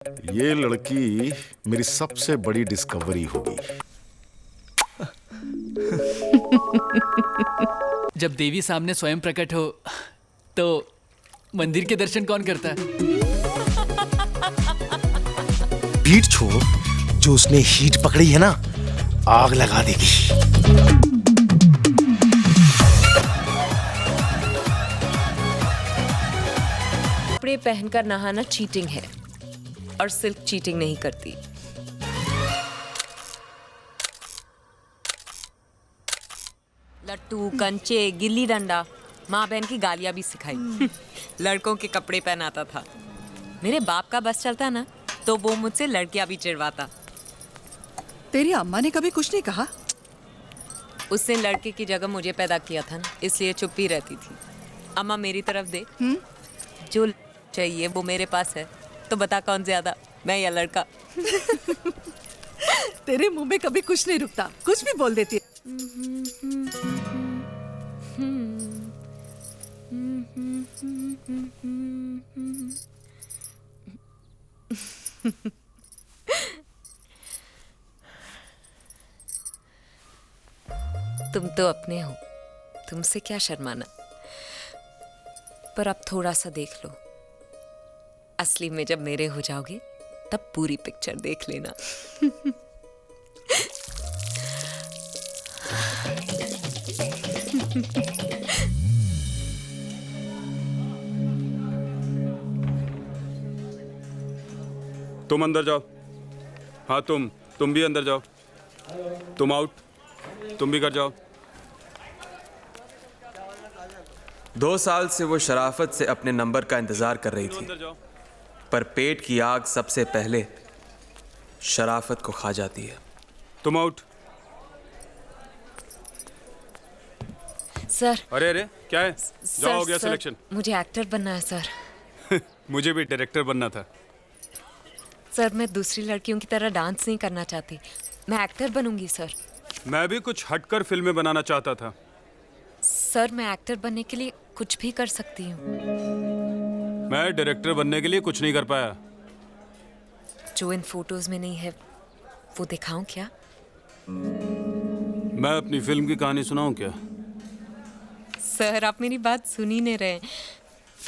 ये लड़की मेरी सबसे बड़ी डिस्कवरी होगी। जब देवी सामने स्वयं प्रकट हो तो मंदिर के दर्शन कौन करता है? बीट छोड़, जो उसने हीट पकड़ी है ना, आग लगा देगी। कपड़े पहनकर नहाना चीटिंग है और सिल्क चीटिंग नहीं करती। लट्टू, कंचे, गिल्ली डंडा, माँ बहन की गालियां भी सिखाई। लड़कों के कपड़े पहनाता था। मेरे बाप का बस चलता ना तो वो मुझसे लड़कियां भी चिढ़वाता। तेरी अम्मा ने कभी कुछ नहीं कहा? उसने लड़के की जगह मुझे पैदा किया था ना, इसलिए चुप ही रहती थी। अम्मा मेरी तरफ देख, जो चाहिए वो मेरे पास है, तो बता कौन ज्यादा, मैं या लड़का? तेरे मुंह में कभी कुछ नहीं रुकता, कुछ भी बोल देती है। तुम तो अपने हो, तुमसे क्या शर्माना। पर अब थोड़ा सा देख लो, असली में जब मेरे हो जाओगे तब पूरी पिक्चर देख लेना। तुम अंदर जाओ। हाँ तुम भी अंदर जाओ। तुम आउट, तुम भी कर जाओ। 2 साल से वो शराफत से अपने नंबर का इंतजार कर रही थी, अंदर जाओ। पर पेट की आग सबसे पहले शराफत को खा जाती है। तुम आउट। सर, अरे क्या है? जाओ, हो गया सिलेक्शन। मुझे एक्टर बनना है सर। मुझे भी डायरेक्टर बनना था। सर, मैं दूसरी लड़कियों की तरह डांस नहीं करना चाहती, मैं एक्टर बनूंगी सर। मैं भी कुछ हटकर फिल्में बनाना चाहता था। सर, मैं एक्टर बनने के लिए कुछ भी कर सकती हूँ। मैं डायरेक्टर बनने के लिए कुछ नहीं कर पाया। जो इन फोटोज में नहीं है वो दिखाऊं क्या? मैं अपनी फिल्म की कहानी सुनाऊं क्या? सर, आप मेरी बात सुन ही नहीं रहे।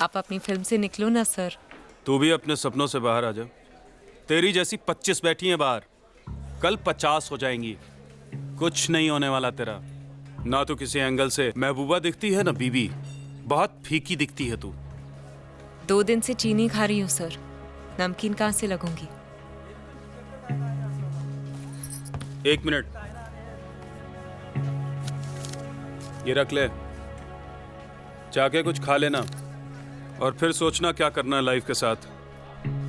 आप अपनी फिल्म से निकलो ना सर। तू भी अपने सपनों से बाहर आ जा। तेरी जैसी 25 बैठी हैं बाहर, कल 50 हो जाएंगी। कुछ नहीं होने वाला तेरा। ना तो किसी एंगल से महबूबा दिखती है ना बीबी। बहुत फीकी दिखती है तू। 2 दिन से चीनी खा रही हूँ सर, नमकीन कहाँ से लगूंगी? 1 मिनट, ये रख ले, जाके कुछ खा लेना और फिर सोचना क्या करना है लाइफ के साथ।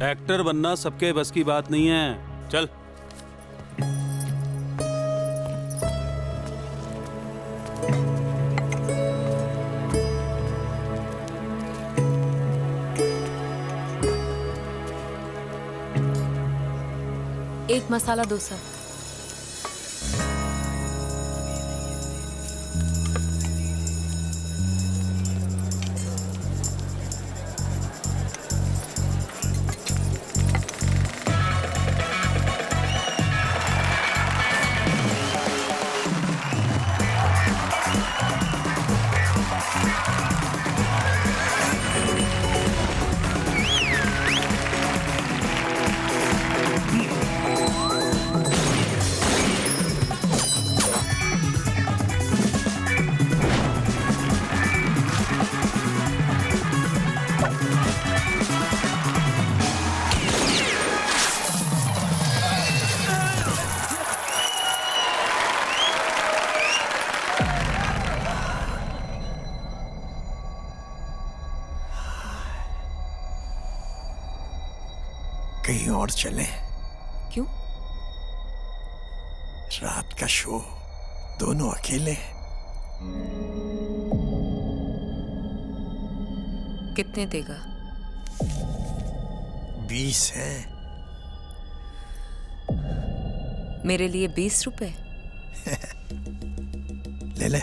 एक्टर बनना सबके बस की बात नहीं है। चल। एक मसाला डोसा। कहीं और चलें? क्यों? रात का शो, दोनों अकेले। कितने देगा? 20 है। मेरे लिए 20 रुपए? ले ले।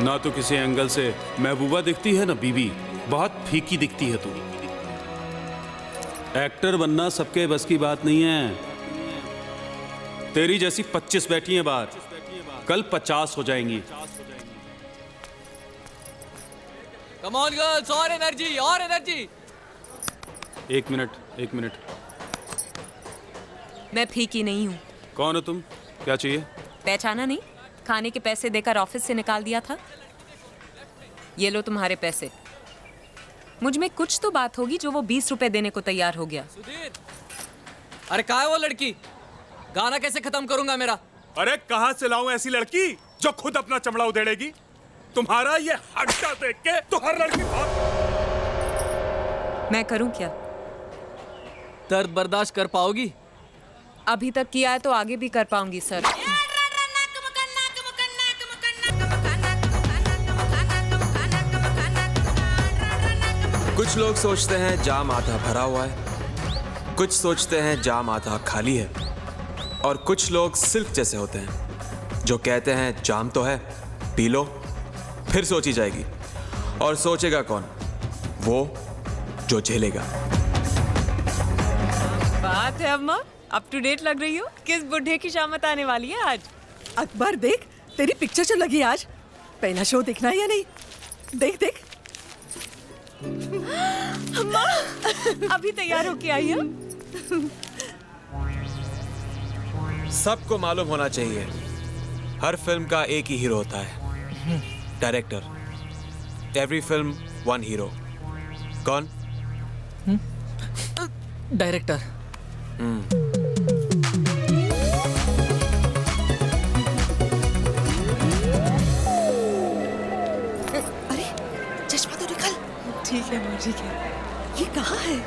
ना तो किसी एंगल से महबूबा दिखती है ना बीबी, बहुत फीकी दिखती है तू। एक्टर बनना सबके बस की बात नहीं है। तेरी जैसी 25 बैठी हैं बाहर, कल 50 हो जाएंगी। कम ऑन गर्ल्स, और एनर्जी, और एनर्जी। एक मिनट। मैं फीकी नहीं हूँ। कौन हो तुम? क्या चाहिए? पहचाना नहीं? खाने के पैसे देकर ऑफिस से निकाल दिया था। ये लो तुम्हारे पैसे। मुझ में कुछ तो बात होगी जो वो 20 रुपए देने को तैयार हो गया। सुधीर, अरे कहाँ है वो लड़की? गाना कैसे खत्म करूंगा मेरा? अरे कहाँ से लाऊं ऐसी लड़की जो खुद अपना चमड़ा उधेड़ेगी? तुम्हारा ये हड्डा देख के तो हर लड़की भाग। मैं करूं क्या? दर्द बर्दाश्त कर पाओगी? अभी तक किया है तो आगे भी कर पाऊंगी सर। कुछ लोग सोचते हैं जाम आधा भरा हुआ है, कुछ सोचते हैं जाम आधा खाली है, और कुछ लोग सिल्क जैसे होते हैं जो कहते हैं जाम तो है, पी लो, फिर सोची जाएगी। और सोचेगा कौन? वो जो झेलेगा। बात है अम्मा, अप टू डेट लग रही हो। किस बुढ़े की शामत आने वाली है आज? अकबर देख, तेरी पिक्चर जो लगी आज, पहला शो देखना है या नहीं? देख देख। अम्मा, अभी तैयार होके आई है। सबको मालूम होना चाहिए, हर फिल्म का एक ही हीरो होता है, director. Every film one hero. कौन? डायरेक्टर। अरे चश्मा तो निकाल। ठीक है अम्मा, ठीक है। ये कहाँ है?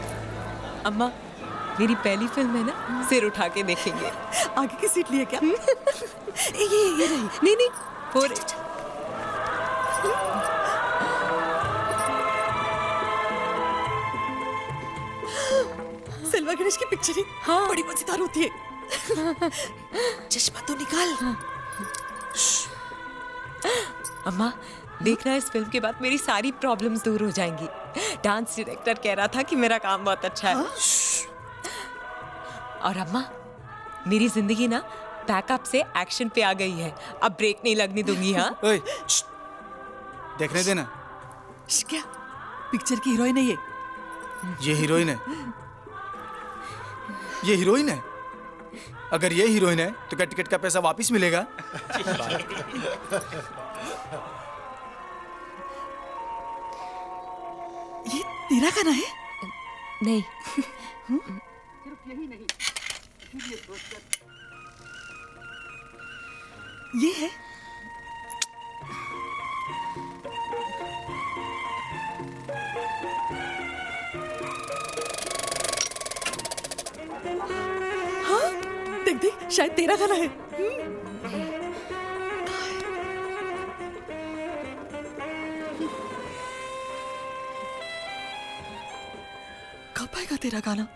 अम्मा, मेरी पहली फिल्म है ना, सिर उठा के देखेंगे। आगे की सीट लिए क्या? ये रही। नहीं नहीं, फोर इट। सिल्वा गणेश की पिक्चर ही बड़ी मजेदार होती है। चश्मा तो निकाल। अम्मा, देखना इस फिल्म के बाद मेरी सारी प्रॉब्लम्स दूर हो जाएंगी। डांस डायरेक्टर कह रहा था कि मेरा काम बहुत अच्छा है। और अम्मा, मेरी जिंदगी ना बैकअप से एक्शन पे आ गई है। अब ब्रेक नहीं लगने दूंगी। हाँ, ओए, देखने देना। क्या पिक्चर की हीरोइन है ये? ये हीरोइन है। ये हीरोइन है। अगर ये हीरोइन है तो क्या टिकट का पैसा वापस मिलेगा? ये तेरा गाना है? नहीं। ये है? हाँ, देख देख, शायद तेरा गाना है। कब आएगा तेरा गाना?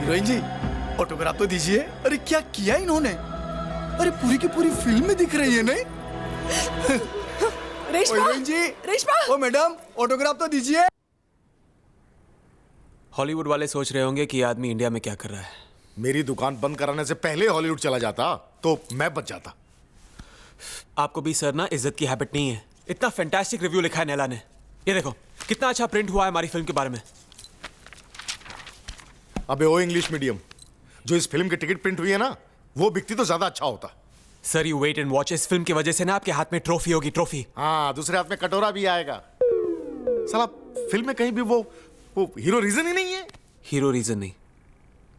हीरोइन जी, ऑटोग्राफ तो दीजिए। अरे क्या किया इन्होंने? अरे पूरी की पूरी फिल्म में दिख रही है नहीं? रेशमा, हीरोइन जी, रेशमा, ओ मैडम, ऑटोग्राफ तो दीजिए। हॉलीवुड वाले सोच रहे होंगे कि ये आदमी इंडिया में क्या कर रहा है। मेरी दुकान बंद कराने से पहले हॉलीवुड चला जाता तो मैं बच जाता। आपको भी सर ना इज्जत की हैबिट नहीं है। इतना फैंटास्टिक रिव्यू लिखा है नैला ने, ये देखो कितना अच्छा प्रिंट हुआ है हमारी फिल्म के बारे में। अबे ओ इंग्लिश मीडियम, जो इस फिल्म की टिकट प्रिंट हुई है ना, वो बिकती तो ज्यादा अच्छा होता। Sir you wait and watch, इस फिल्म की वजह से ना आपके हाथ में ट्रॉफी होगी, ट्रॉफी। हाँ, दूसरे हाथ में कटोरा भी आएगा। साला फिल्म में कहीं भी वो हीरो रीजन ही नहीं है। हीरो रीजन नहीं,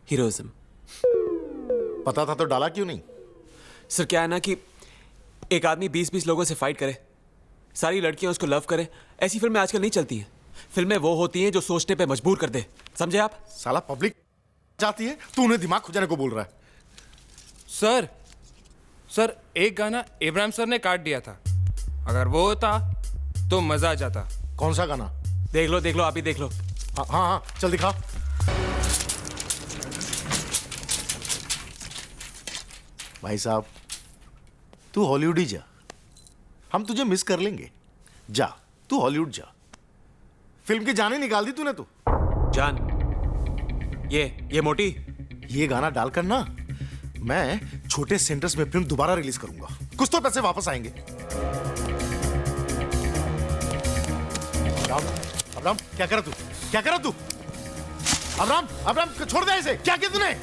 हीरोइज्म। पता था तो डाला क्यों नहीं? सर क्या है ना कि एक आदमी 20-20 लोगों से फाइट करे, सारी लड़कियां उसको लव करे, ऐसी फिल्में आजकल नहीं चलती हैं। फिल्में वो होती हैं जो सोचने पे मजबूर कर दे, समझे आप? साला पब्लिक जाती है, तू उन्हें दिमाग खुजाने को बोल रहा है। सर एक गाना इब्राहिम सर ने काट दिया था, अगर वो होता तो मजा आ जाता। कौन सा गाना? देख लो आप ही देख लो। हाँ हाँ हाँ, चल दिखा। भाई साहब, तू हॉलीवुड ही जा, हम तुझे मिस कर लेंगे। जा, तू हॉलीवुड जा। फिल्म की जान ही निकाल दी तूने तो। जान ये मोटी, ये गाना डालकर ना मैं छोटे सेंटर्स में फिल्म दोबारा रिलीज करूंगा, कुछ तो पैसे वापस आएंगे। अब्राम क्या करा तू? क्या करा तू? अब्राम छोड़ दे इसे। क्या किया तूने?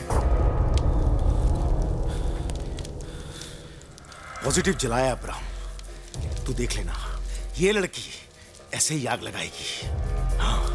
पॉजिटिव जलाया अब्राम। तू देख लेना, ये लड़की ऐसे ही आग लगाएगी। हाँ।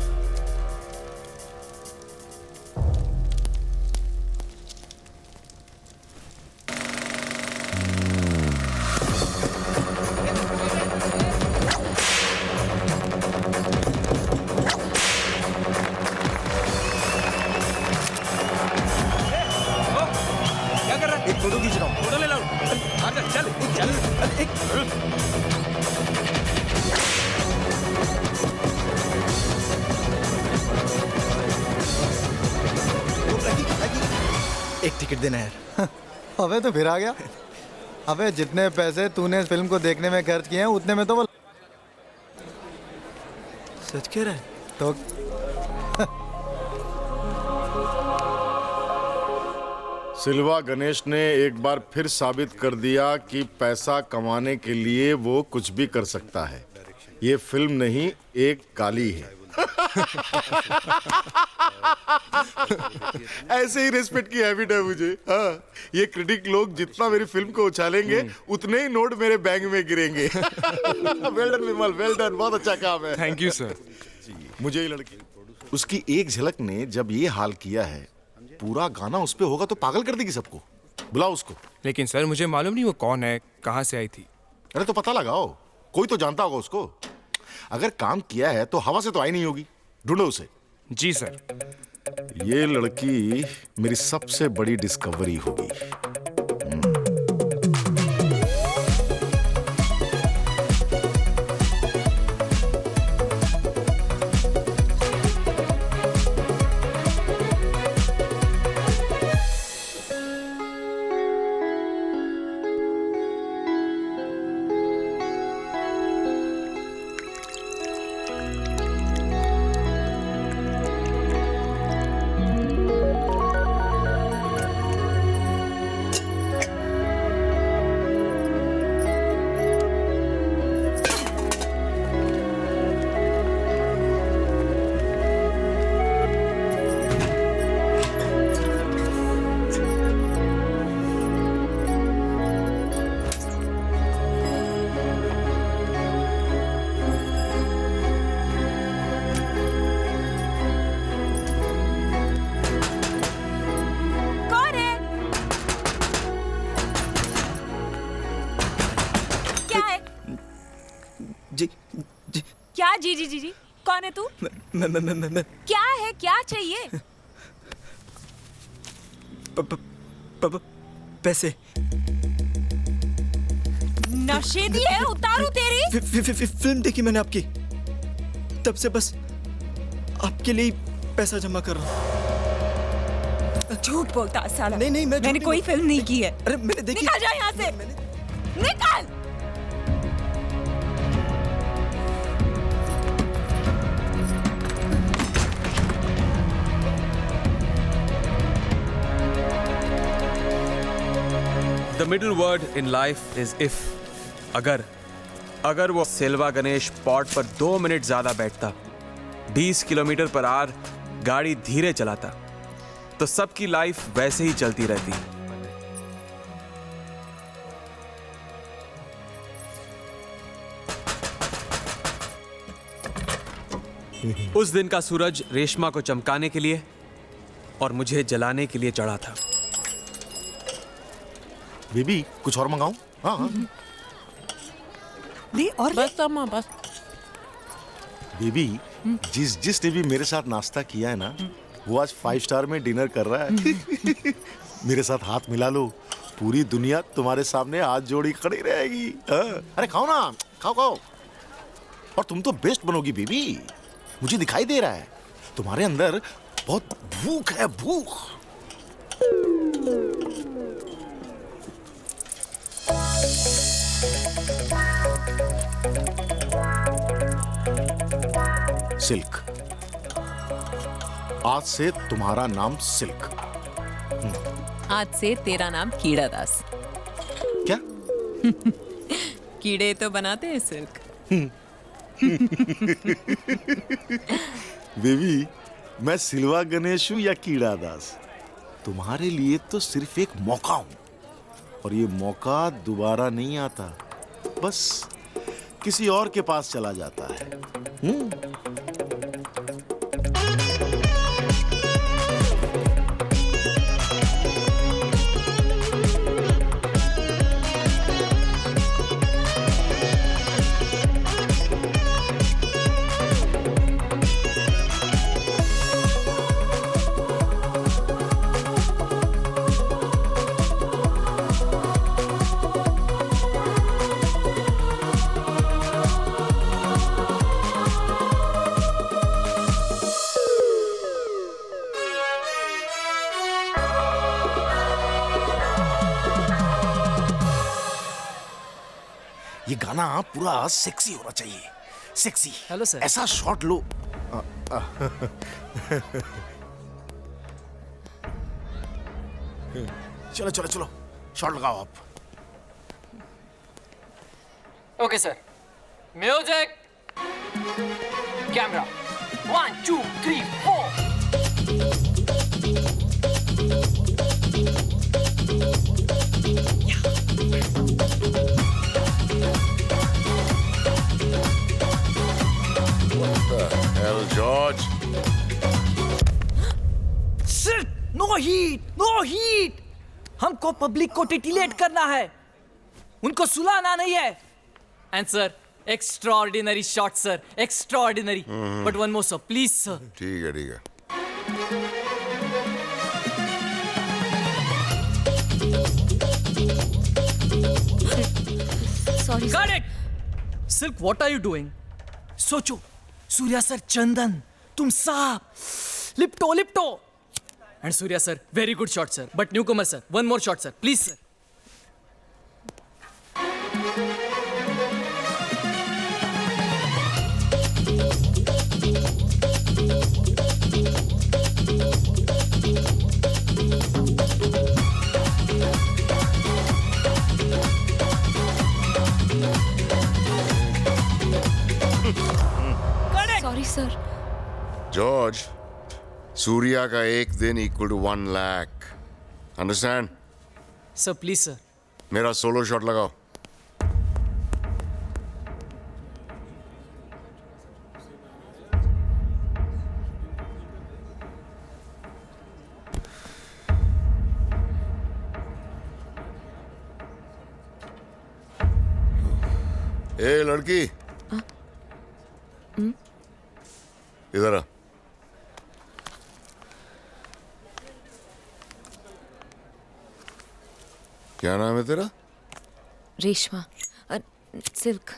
फोटो खींच रहा हूँ। फोटो ले लो। एक टिकट देना यार। अबे तो फिर आ गया। अबे जितने पैसे तूने इस फिल्म को देखने में खर्च किए हैं उतने में तो वो सच कह रहा है तो सिल्वा गणेश ने एक बार फिर साबित कर दिया कि पैसा कमाने के लिए वो कुछ भी कर सकता है। ये फिल्म नहीं, एक काली है। ऐसे ही रेस्पेक्ट की हैबिट है मुझे। हाँ, ये क्रिटिक लोग जितना मेरी फिल्म को उछालेंगे उतने ही नोट मेरे बैंक में गिरेंगे। वेल डन विमल, वेल डन, बहुत अच्छा काम है। Thank you sir. मुझे ये लड़की, उसकी एक झलक ने जब ये हाल किया है, पूरा गाना उस पे होगा तो पागल कर देगी सबको। बुलाओ उसको। लेकिन सर मुझे मालूम नहीं वो कौन है, कहाँ से आई थी। अरे तो पता लगाओ, कोई तो जानता होगा उसको। अगर काम किया है तो हवा से तो आई नहीं होगी, ढूंढो उसे। जी सर। ये लड़की मेरी सबसे बड़ी डिस्कवरी होगी। क्या जी जी जी जी? कौन है तू? मैं क्या है, क्या चाहिए? पैसे। नशेदी है, उतारू तेरी। फिल्म देखी मैंने आपकी, तब से बस आपके लिए पैसा जमा कर रहा हूँ। झूठ बोलता साला। नहीं मैंने कोई फिल्म नहीं की है। अरे मैंने देखी। निकल जा यहाँ से, निकल। The middle word in life is if. अगर अगर वो सिल्वा गणेश पॉट पर 2 मिनट ज्यादा बैठता, 20 किलोमीटर पर आवर गाड़ी धीरे चलाता, तो सबकी लाइफ वैसे ही चलती रहती। उस दिन का सूरज रेशमा को चमकाने के लिए और मुझे जलाने के लिए चढ़ा था। बेबी कुछ और मंगाऊं? हाँ हाँ। ले और बस अम्मा बस। बेबी जिसने भी मेरे साथ नाश्ता किया है ना, वो आज 5 स्टार में डिनर कर रहा है। मेरे साथ हाथ मिला लो, पूरी दुनिया तुम्हारे सामने हाथ जोड़ी खड़ी रहेगी। हाँ। अरे खाओ ना, खाओ खाओ। और तुम तो बेस्ट बनोगी बेबी, मुझे दिखाई दे रहा है तुम्हारे अंदर बहुत भूख है, भूख। सिल्क, आज से तुम्हारा नाम सिल्क। आज से तेरा नाम कीड़ा दास। क्या? कीड़े तो बनाते हैं सिल्क। बेबी मैं सिल्वा गणेश हूं या कीड़ा दास, तुम्हारे लिए तो सिर्फ एक मौका हूं, और ये मौका दोबारा नहीं आता, बस किसी और के पास चला जाता है। ये गाना पूरा सेक्सी होना चाहिए, सेक्सी। Hello sir. ऐसा शॉट लो। चलो चलो चलो, शॉट लगाओ आप। Okay sir, music, camera, 1 2 3 4। Hell, George. सिर्फ नो हीट, नो हीट। हमको पब्लिक को टिटिलेट करना है, उनको सुलाना नहीं है। And sir, extraordinary shot sir, extraordinary. But one more sir, please sir. ठीक है ठीक है। Sorry. Got it. Silk, what are you doing? सोचो, सूर्या सर चंदन, तुम सांप, लिप्टो लिप्टो। And Surya sir, very good shot sir, but newcomer sir, one more shot sir, please sir. Sorry sir. George, Surya का एक दिन equal to 1 lakh, understand? Sir please sir. मेरा solo shot लगाओ। ए लड़की, इधर आ। क्या नाम है तेरा? रेशमा। सिल्क।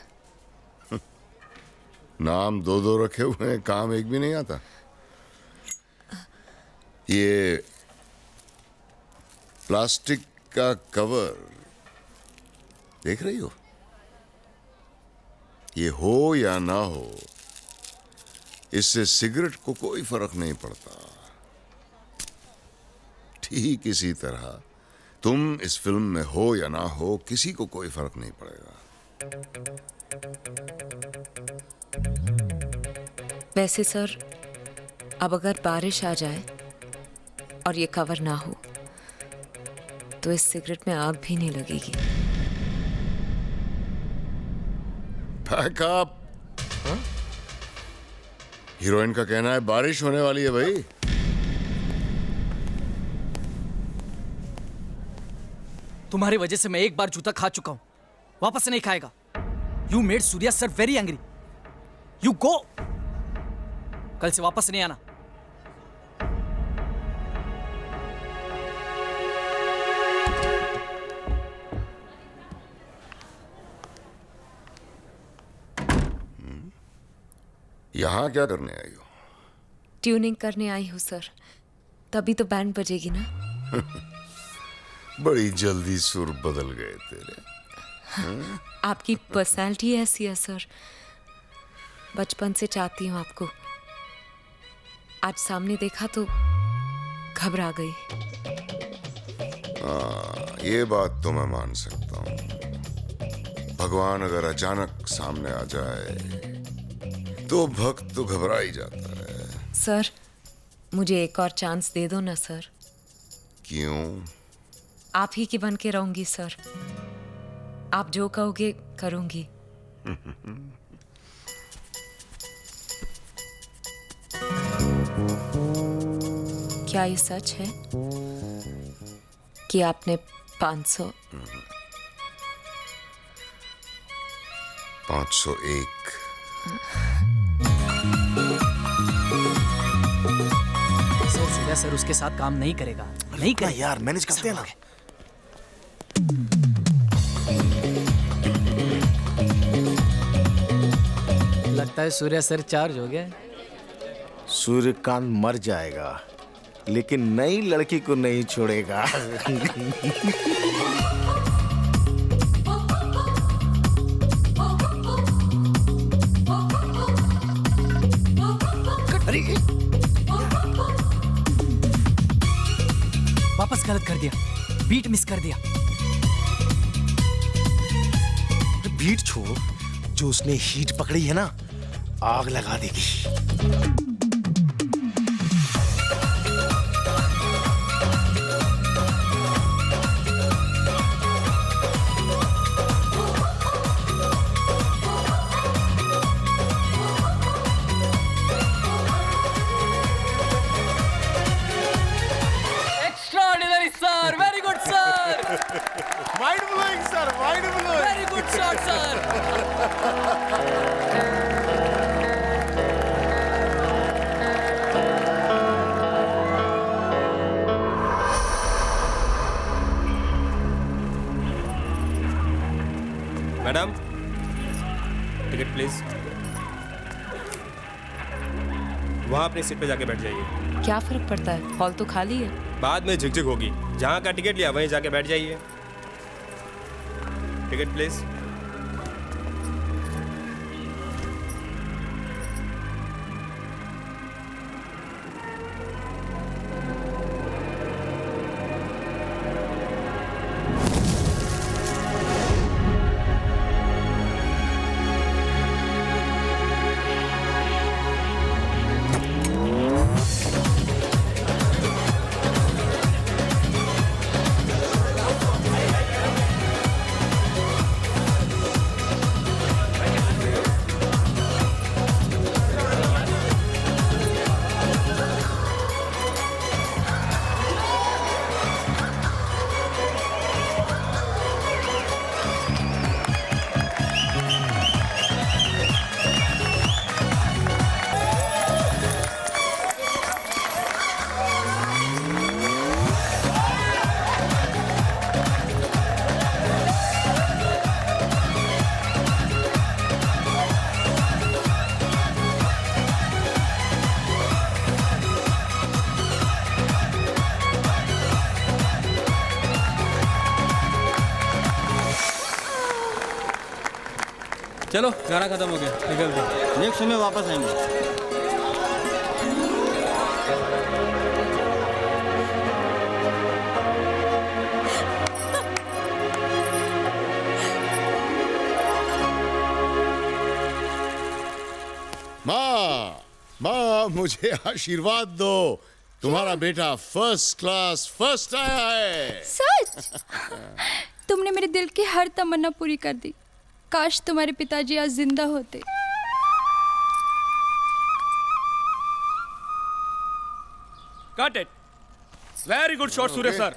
नाम 2 रखे हुए हैं, काम एक भी नहीं आता। ये प्लास्टिक का कवर देख रही हो? ये हो या ना हो, इससे सिगरेट को कोई फर्क नहीं पड़ता। ठीक इसी तरह तुम इस फिल्म में हो या ना हो, किसी को कोई फर्क नहीं पड़ेगा। वैसे सर, अब अगर बारिश आ जाए और ये कवर ना हो तो इस सिगरेट में आग भी नहीं लगेगी। Pack up. हीरोइन का कहना है बारिश होने वाली है भाई। तुम्हारी वजह से मैं एक बार जूता खा चुका हूं, वापस नहीं खाएगा। You made Surya sir very angry. You go, कल से वापस नहीं आना। यहां क्या करने आई हो? ट्यूनिंग करने आई हूँ सर, तभी तो बैंड बजेगी ना। बड़ी जल्दी सुर बदल गए तेरे। आपकी पर्सनालिटी ऐसी है सर, बचपन से चाहती हूँ आपको। आज सामने देखा तो घबरा गई। ये बात तो मैं मान सकता हूँ। भगवान अगर अचानक सामने आ जाए तो भक्त तो घबरा ही जाता है। सर, मुझे एक और चांस दे दो ना सर। क्यों? आप ही की बन के रहूंगी सर। आप जो कहोगे करूंगी। क्या ये सच है कि आपने 500 501 सर, सूर्या सर उसके साथ काम नहीं करेगा। नहीं करेगा यार, मैनेज करते हैं ना। लगता है सूर्या सर चार्ज हो गया। सूर्यकांत मर जाएगा लेकिन नई लड़की को नहीं छोड़ेगा। वापस गलत कर दिया, बीट मिस कर दिया। बीट छोड़, जो उसने हीट पकड़ी है ना, आग लगा देगी। Extraordinary sir, very good sir. Mind blowing sir, mind blowing. Very good shot sir. Madam, ticket please. वहाँ अपनी सीट पे जाके बैठ जाइए। क्या फर्क पड़ता है, हॉल तो खाली है। बाद में झिकझिक होगी। जहाँ का टिकट लिया वहीं जाके बैठ जाइए। Ticket please. चलो, गाना खत्म हो गया, निकलते हैं। नेक्स्ट समय वापस आएंगे। माँ, माँ मुझे आशीर्वाद दो। तुम्हारा बेटा फर्स्ट क्लास फर्स्ट आया है। सच? तुमने मेरे दिल की हर तमन्ना पूरी कर दी। काश तुम्हारे पिताजी आज जिंदा होते। Got it. Very good shot, Surya sir.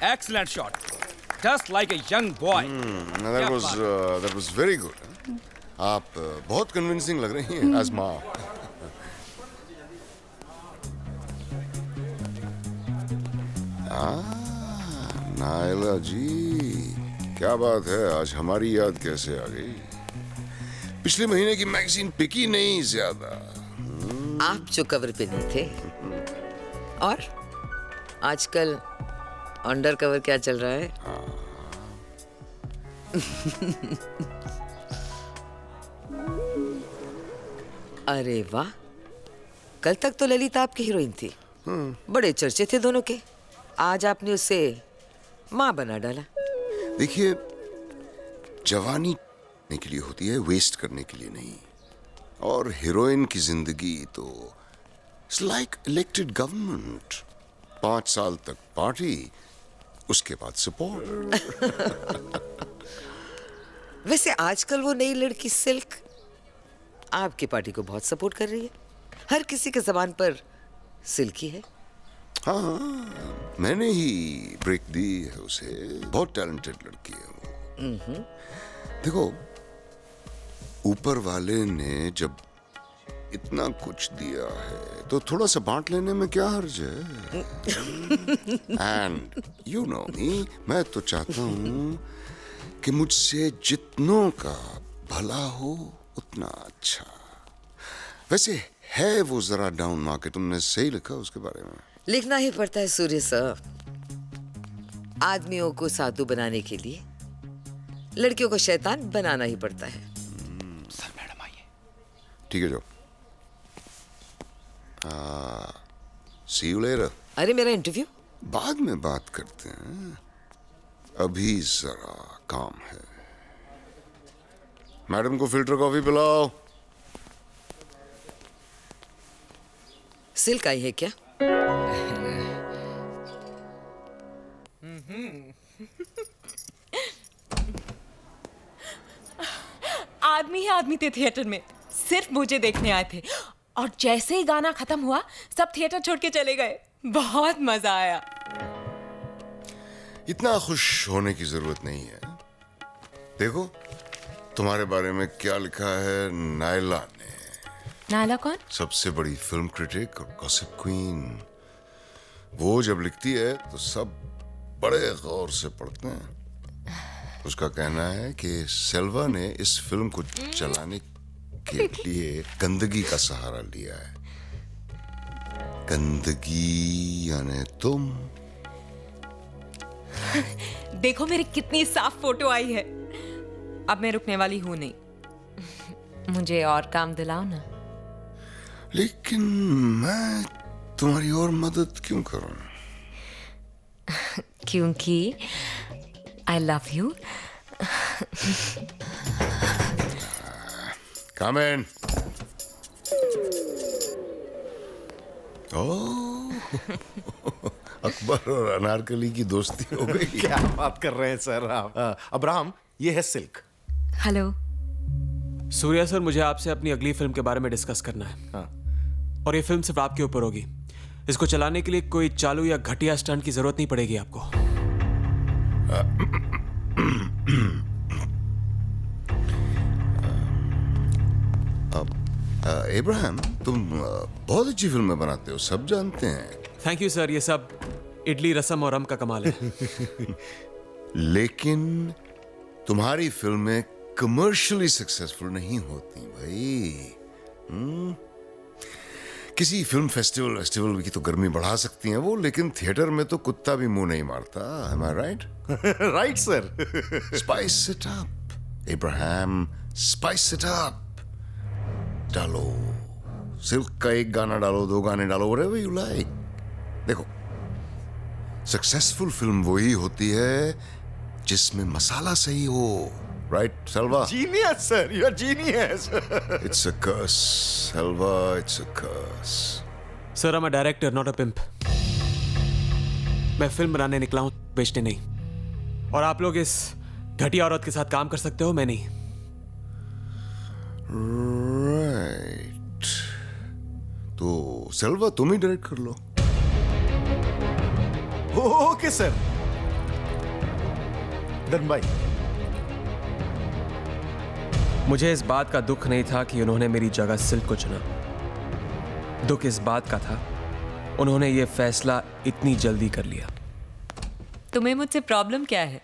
Excellent shot. Just like a young boy. That was very good. आप बहुत कन्विंसिंग लग रही हैं as माँ। नायला जी, क्या बात है, आज हमारी याद कैसे आ गई? पिछले महीने की मैगजीन पिकी नहीं ज्यादा। आप जो कवर पे नहीं थे। और आजकल अंडर कवर क्या चल रहा है? अरे वाह, कल तक तो ललिता आपकी हीरोइन थी। बड़े चर्चे थे दोनों के। आज आपने उसे माँ बना डाला। देखिए, जवानी के लिए होती है, वेस्ट करने के लिए नहीं। और हीरोइन की जिंदगी तो इट्स लाइक इलेक्टेड गवर्नमेंट। 5 साल तक पार्टी, उसके बाद सपोर्ट। वैसे आजकल वो नई लड़की सिल्क आपकी पार्टी को बहुत सपोर्ट कर रही है। हर किसी के जबान पर सिल्क ही है। हाँ, मैंने ही ब्रेक दी है उसे। बहुत टैलेंटेड लड़की है वो। देखो, ऊपर वाले ने जब इतना कुछ दिया है तो थोड़ा सा बांट लेने में क्या हर्ज है? एंड यू नो मी, मैं तो चाहता हूं कि मुझसे जितनों का भला हो उतना अच्छा। वैसे है वो जरा डाउन मार्केट, तुमने सही लिखा उसके बारे में। लिखना ही पड़ता है सूर्य साहब। आदमियों को साधु बनाने के लिए लड़कियों को शैतान बनाना ही पड़ता है। सर मैडम आइए। ठीक है जो। सी यू लेटर। अरे मेरा इंटरव्यू बाद में बात करते हैं, अभी जरा काम है। मैडम को फिल्टर कॉफी पिलाओ। सिल्क आई है क्या? आदमी ही आदमी थे थिएटर में, सिर्फ मुझे देखने आए थे। और जैसे ही गाना खत्म हुआ सब थिएटर छोड़ के चले गए। बहुत मजा आया। इतना खुश होने की जरूरत नहीं है। देखो तुम्हारे बारे में क्या लिखा है नायला ने। नायला कौन? सबसे बड़ी फिल्म क्रिटिक और गॉसिप क्वीन। वो जब लिखती है तो सब बड़े गौर से पढ़ते हैं। उसका कहना है कि सेल्वा ने इस फिल्म को चलाने के लिए गंदगी का सहारा लिया है। गंदगी यानी तुम। देखो मेरी कितनी साफ फोटो आई है। अब मैं रुकने वाली हूं नहीं। मुझे और काम दिलाओ ना। लेकिन मैं तुम्हारी और मदद क्यों करूं? क्योंकि I love you. Come in. ओह, अकबर और अनारकली की दोस्ती हो गई। क्या बात कर रहे हैं सर आप? अब्राहम, ये है सिल्क। हेलो सूर्या सर, मुझे आपसे अपनी अगली फिल्म के बारे में डिस्कस करना है। हाँ। और ये फिल्म सिर्फ आपके ऊपर होगी। इसको चलाने के लिए कोई चालू या घटिया स्टंट की जरूरत नहीं पड़ेगी आपको। इब्राहिम, तुम बहुत अच्छी फिल्में बनाते हो, सब जानते हैं। थैंक यू सर, ये सब इडली रसम और रम का कमाल है। लेकिन तुम्हारी फिल्में कमर्शियली सक्सेसफुल नहीं होती भाई। किसी फिल्म फेस्टिवल की तो गर्मी बढ़ा सकती हैं वो, लेकिन थिएटर में तो कुत्ता भी मुंह नहीं मारता। Am I right? Right sir. Spice it up, Ibrahim, spice it up. डालो, सिल्क का एक गाना डालो, 2 गाने डालो, whatever you like. देखो, सक्सेसफुल फिल्म वही होती है जिसमें मसाला सही हो, Right, Selva? Genius, sir. You are genius. It's a curse, Selva. It's a curse. Sir I'm a director, not a pimp. मैं फिल्म बनाने निकला हूँ, बेचने नहीं। और आप लोग इस घटिया औरत के साथ काम कर सकते हो, मैं नहीं। Right. तो सेल्वा तुम ही डायरेक्ट कर लो। Okay sir. डन भाई। मुझे इस बात का दुख नहीं था कि उन्होंने मेरी जगह सिल्क को चुना। दुख इस बात का था उन्होंने ये फैसला इतनी जल्दी कर लिया। तुम्हें मुझसे प्रॉब्लम क्या है?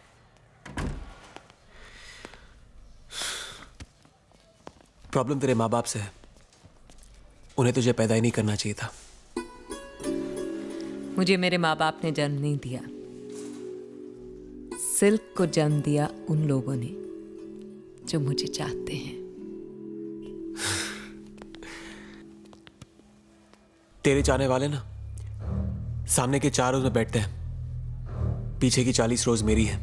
प्रॉब्लम तेरे माँ बाप से है। उन्हें तुझे पैदा ही नहीं करना चाहिए था। मुझे मेरे माँ बाप ने जन्म नहीं दिया, सिल्क को जन्म दिया उन लोगों ने जो मुझे चाहते हैं। तेरे चाहने वाले ना सामने के 4 रोज में बैठते हैं, पीछे की 40 रोज मेरी है।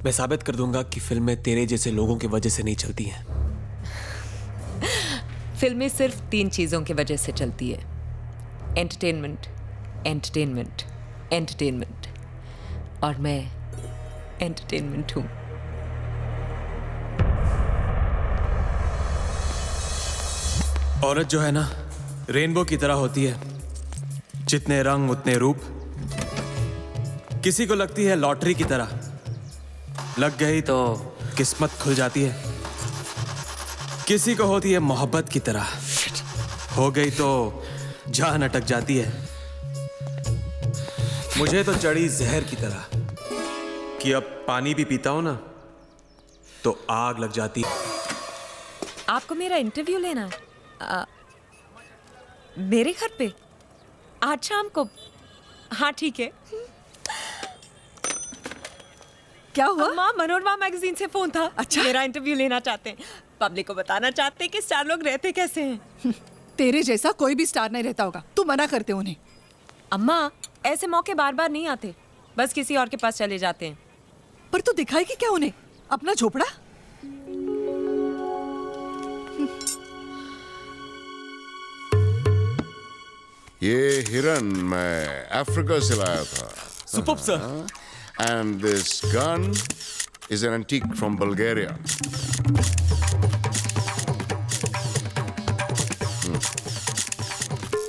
मैं साबित कर दूंगा कि फिल्में तेरे जैसे लोगों की वजह से नहीं चलती हैं। फिल्में सिर्फ 3 चीजों की वजह से चलती है: एंटरटेनमेंट, एंटरटेनमेंट, एंटरटेनमेंट। और मैं एंटरटेनमेंट हूं। औरत जो है ना रेनबो की तरह होती है, जितने रंग उतने रूप। किसी को लगती है लॉटरी की तरह, लग गई तो किस्मत खुल जाती है। किसी को होती है मोहब्बत की तरह, हो गई तो जान अटक जाती है। मुझे तो चढ़ी जहर की तरह कि अब पानी भी पीता हूं ना तो आग लग जाती है। आपको मेरा इंटरव्यू लेना है? मेरे घर पे आज शाम को? हाँ ठीक है। क्या हुआ? माँ, मनोरमा मैगजीन से फोन था। अच्छा, मेरा इंटरव्यू लेना चाहते हैं। पब्लिक को बताना चाहते हैं कि स्टार लोग रहते कैसे हैं। तेरे जैसा कोई भी स्टार नहीं रहता होगा, तू मना करते उन्हें। अम्मा, ऐसे मौके बार बार नहीं आते, बस किसी और के पास चले जाते हैं। पर तू दिखाएगी क्या उन्हें अपना झोपड़ा? ये हिरन मैं अफ्रीका से लाया था। Superb sir. And this gun is an antique from Bulgaria.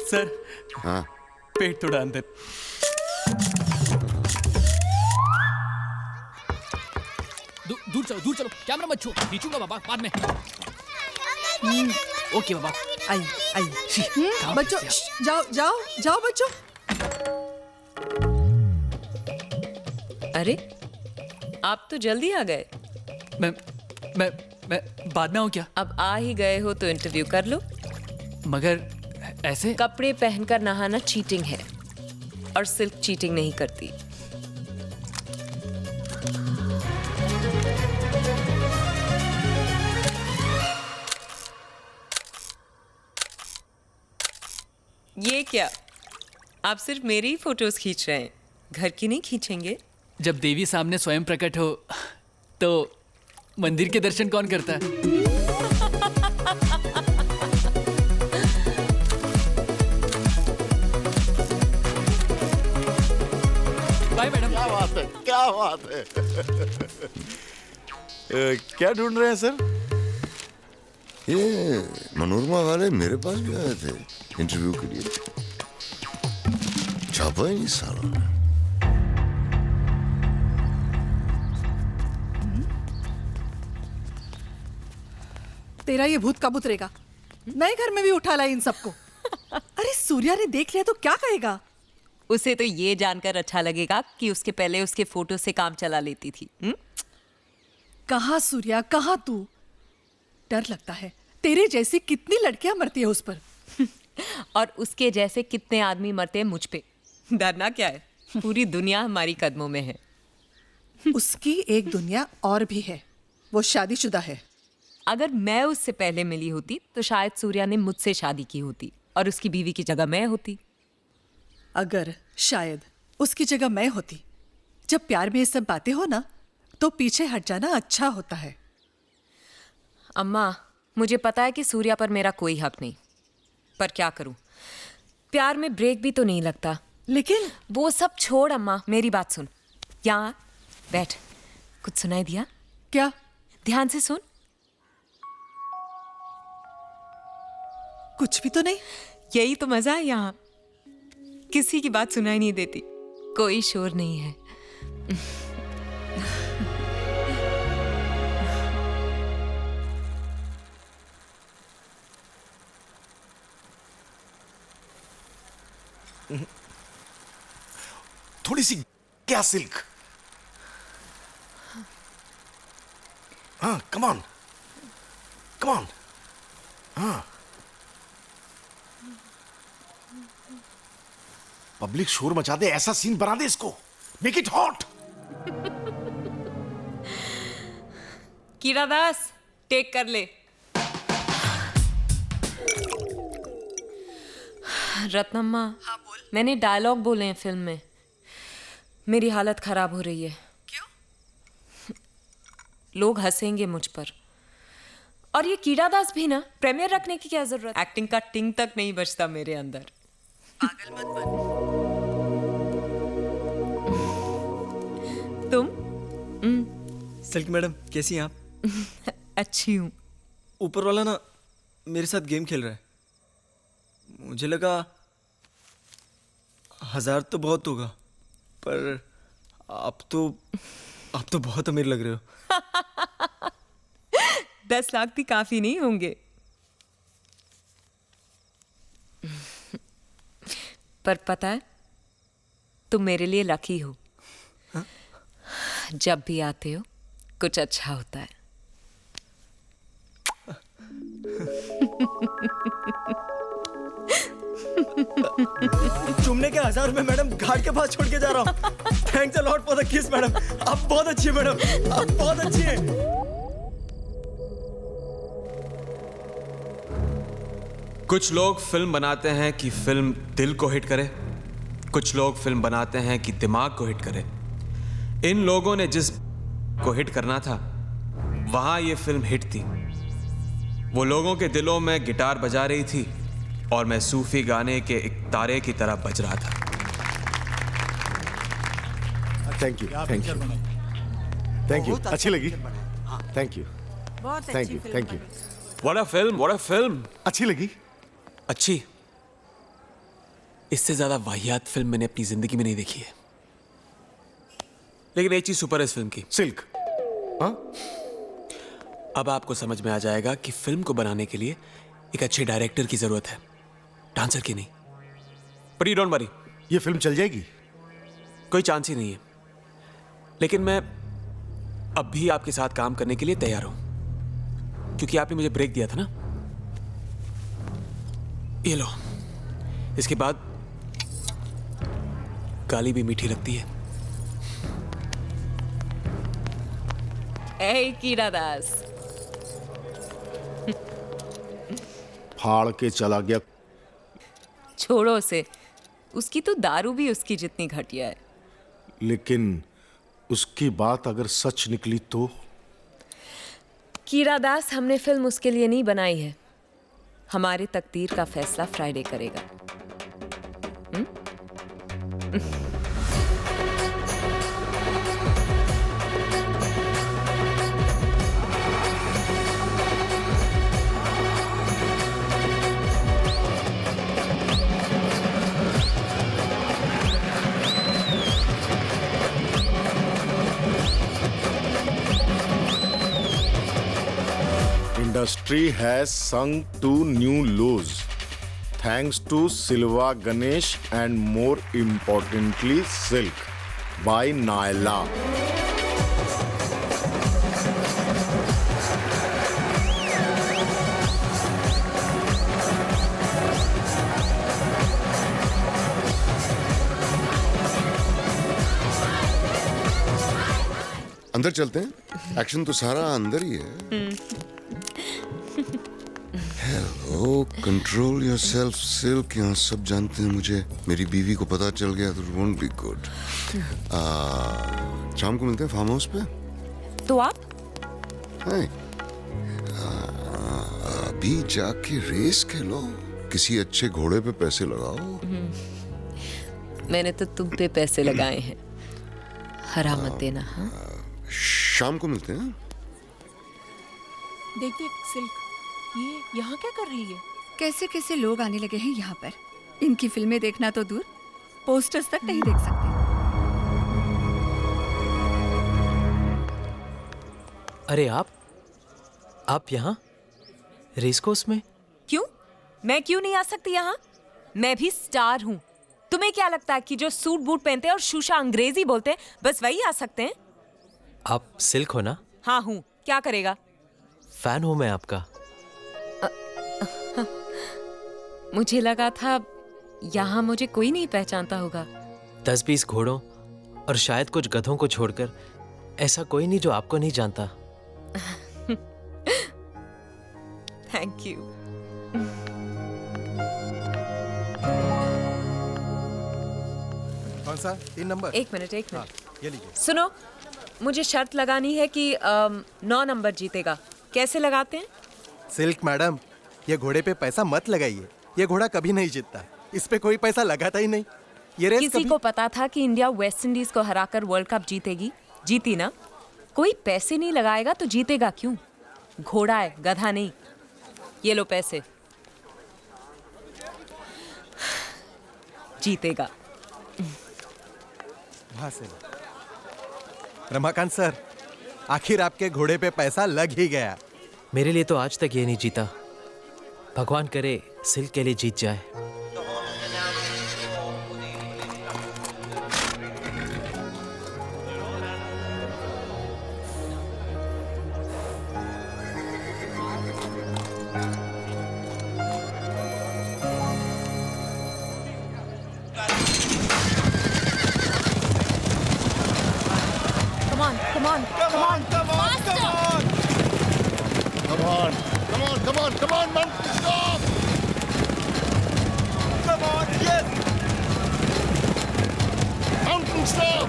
Sir, हाँ? पेट थोड़ा अंदर। दूर चलो, कैमरा मत छू, खींचूंगा बाबा बाद में। ओके बाबा। आई। बच्चों जाओ बच्चों। अरे, आप तो जल्दी आ गए। मैं बाद में आऊँ क्या? अब आ ही गए हो तो इंटरव्यू कर लो। मगर ऐसे कपड़े पहनकर नहाना चीटिंग है, और सिल्क चीटिंग नहीं करती। ये क्या? आप सिर्फ मेरी ही फोटोज खींच रहे हैं, घर की नहीं खींचेंगे? जब देवी सामने स्वयं प्रकट हो तो मंदिर के दर्शन कौन करता है? Bye madam. क्या बात है, क्या बात है। क्या ढूंढ रहे हैं सर? ये मनोरमा वाले मेरे पास भी आए थे इंटरव्यू के लिए। छापा ही नहीं साला ने। तेरा ये भूत कब उतरेगा? नए घर में भी उठा लाई इन सबको। अरे सूर्या ने देख लिया तो क्या कहेगा? उसे तो ये जानकर अच्छा लगेगा कि उसके पहले उसके फोटो से काम चला लेती थी। कहाँ सूर्या, कहाँ तू? डर लगता है। तेरे जैसी कितनी लड़कियां मरती है उस पर। और उसके जैसे कितने आदमी मरते हैं मुझ पे। डरना क्या है, पूरी दुनिया हमारी कदमों में है। उसकी एक दुनिया और भी है, वो शादीशुदा है। अगर मैं उससे पहले मिली होती तो शायद सूर्या ने मुझसे शादी की होती और उसकी बीवी की जगह मैं होती। अगर शायद उसकी जगह मैं होती। जब प्यार में ये सब बातें हो ना तो पीछे हट जाना अच्छा होता है। अम्मा, मुझे पता है कि सूर्या पर मेरा कोई हक नहीं, पर क्या करूं, प्यार में ब्रेक भी तो नहीं लगता। लेकिन वो सब छोड़ अम्मा, मेरी बात सुन। यहाँ बैठ, कुछ सुनाई दिया? क्या? ध्यान से सुन। कुछ भी तो नहीं। यही तो मजा है यहाँ, किसी की बात सुनाई नहीं देती, कोई शोर नहीं है। थोड़ी सी क्या सिल्क। हाँ, कम ऑन कम ऑन। हाँ, पब्लिक शोर मचा दे, ऐसा सीन बना दे इसको, make it hot. Kira Das, take कर ले। रत्नम्मा, मैंने डायलॉग बोले हैं फिल्म में, मेरी हालत खराब हो रही है। क्यों? लोग हंसेंगे मुझ पर। और ये कीड़ा दास भी ना, प्रीमियर रखने की क्या जरूरत? एक्टिंग का टिंग तक नहीं बचता मेरे अंदर। पागल मत बन। तुम? सिल्क मैडम, कैसी हैं आप? अच्छी हूँ। ऊपर वाला ना मेरे साथ गेम खेल रहा है। मुझे लगा 1000 तो बहुत होगा, पर आप तो बहुत अमीर लग रहे हो। 10 लाख भी काफी नहीं होंगे। पर पता है, तुम मेरे लिए लकी हो। हा? जब भी आते हो कुछ अच्छा होता है। चुमने के 1000 रुपए मैडम घाट के पास छोड़ के जा रहा हूँ। Thanks a lot for the किस मैडम, आप बहुत अच्छी हैं मैडम, आप बहुत अच्छी हैं। कुछ लोग फिल्म बनाते हैं कि फिल्म दिल को हिट करे, कुछ लोग फिल्म बनाते हैं कि दिमाग को हिट करे। इन लोगों ने जिस को हिट करना था, वहां ये फिल्म हिट थी। वो लोगों के दिलों में गिटार बजा रही थी और मैं सूफी गाने के एक तारे की तरह बज रहा था। Thank you, thank you, thank you. अच्छी लगी? Thank you, thank you, thank you. What a film, what a film. अच्छी लगी? अच्छी? इससे ज्यादा वाहियात फिल्म मैंने अपनी जिंदगी में नहीं देखी है। लेकिन एक चीज सुपर है इस फिल्म की। सिल्क। हाँ? अब आपको समझ में आ जाएगा कि फिल्म को बनाने के लिए एक अच्छे डायरेक्टर की जरूरत है, डांसर की नहीं। बट यू डोंट वरी, ये फिल्म चल जाएगी? कोई चांस ही नहीं है। लेकिन मैं अब भी आपके साथ काम करने के लिए तैयार हूं, क्योंकि आपने मुझे ब्रेक दिया था ना। ये लो, इसके बाद गाली भी मीठी लगती है। ए कीड़ा दास, फाड़ के चला गया। छोड़ो उसे, उसकी तो दारू भी उसकी जितनी घटिया है। लेकिन उसकी बात अगर सच निकली तो? कीड़ा दास, हमने फिल्म उसके लिए नहीं बनाई है। हमारी तकदीर का फैसला फ्राइडे करेगा। Industry has sunk to new lows thanks to Silva Ganesh and more importantly Silk by Naila. अंदर चलते हैं, एक्शन तो सारा अंदर ही है। Hello, control yourself silk. यहाँ सब जानते हैं मुझे, मेरी बीवी को पता चल गया तो इट वोंट बी गुड। शाम को मिलते हैं फार्म हाउस पे। तो आप? नहीं, अभी जाके रेस खेलो, किसी अच्छे घोड़े पे पैसे लगाओ। मैंने तो तुम पे पैसे लगाए हैं, हरा मत देना। हाँ, शाम को मिलते हैं। देख देख सिल्क, ये यहाँ क्या कर रही है? कैसे कैसे लोग आने लगे हैं यहाँ पर। इनकी फिल्में देखना तो दूर, पोस्टर्स तक नहीं देख सकते। अरे आप यहाँ रेस कोर्स में? क्यों? मैं क्यों नहीं आ सकती यहाँ? मैं भी स्टार हूँ। तुम्हें क्या लगता है कि जो सूट बूट पहनते हैं और शूशा अंग्रेजी बोलते हैं बस वही आ सकते हैं? आप सिल्क हो ना? हाँ हूँ, क्या करेगा? फैन हूँ मैं आपका। मुझे लगा था यहाँ मुझे कोई नहीं पहचानता होगा। 10-20 घोड़ों और शायद कुछ गधों को छोड़कर ऐसा कोई नहीं जो आपको नहीं जानता। Thank you. कौन सा? 3 नंबर? एक मिनट ये लीजिए। सुनो, मुझे शर्त लगानी है कि 9 नंबर जीतेगा। कैसे लगाते हैं? सिल्क मैडम, ये घोड़े पे पैसा मत लगाइए। ये घोड़ा कभी नहीं जीतता, इस पे कोई पैसा लगाता ही नहीं। ये रेस किसी को पता था कि इंडिया वेस्ट इंडीज को हराकर वर्ल्ड कप जीतेगी? जीती ना। कोई पैसे नहीं लगाएगा तो जीतेगा क्यों? घोड़ा है, गधा नहीं। ये लो पैसे, जीतेगा। वहां से रमाकांत सर, आखिर आपके घोड़े पे पैसा लग ही गया। मेरे लिए तो आज तक ये नहीं जीता। भगवान करे सिल्क के लिए जीत जाए। Come on, come on, faster! Come on, Mountain, stop! Come on, yes! Mountain, stop!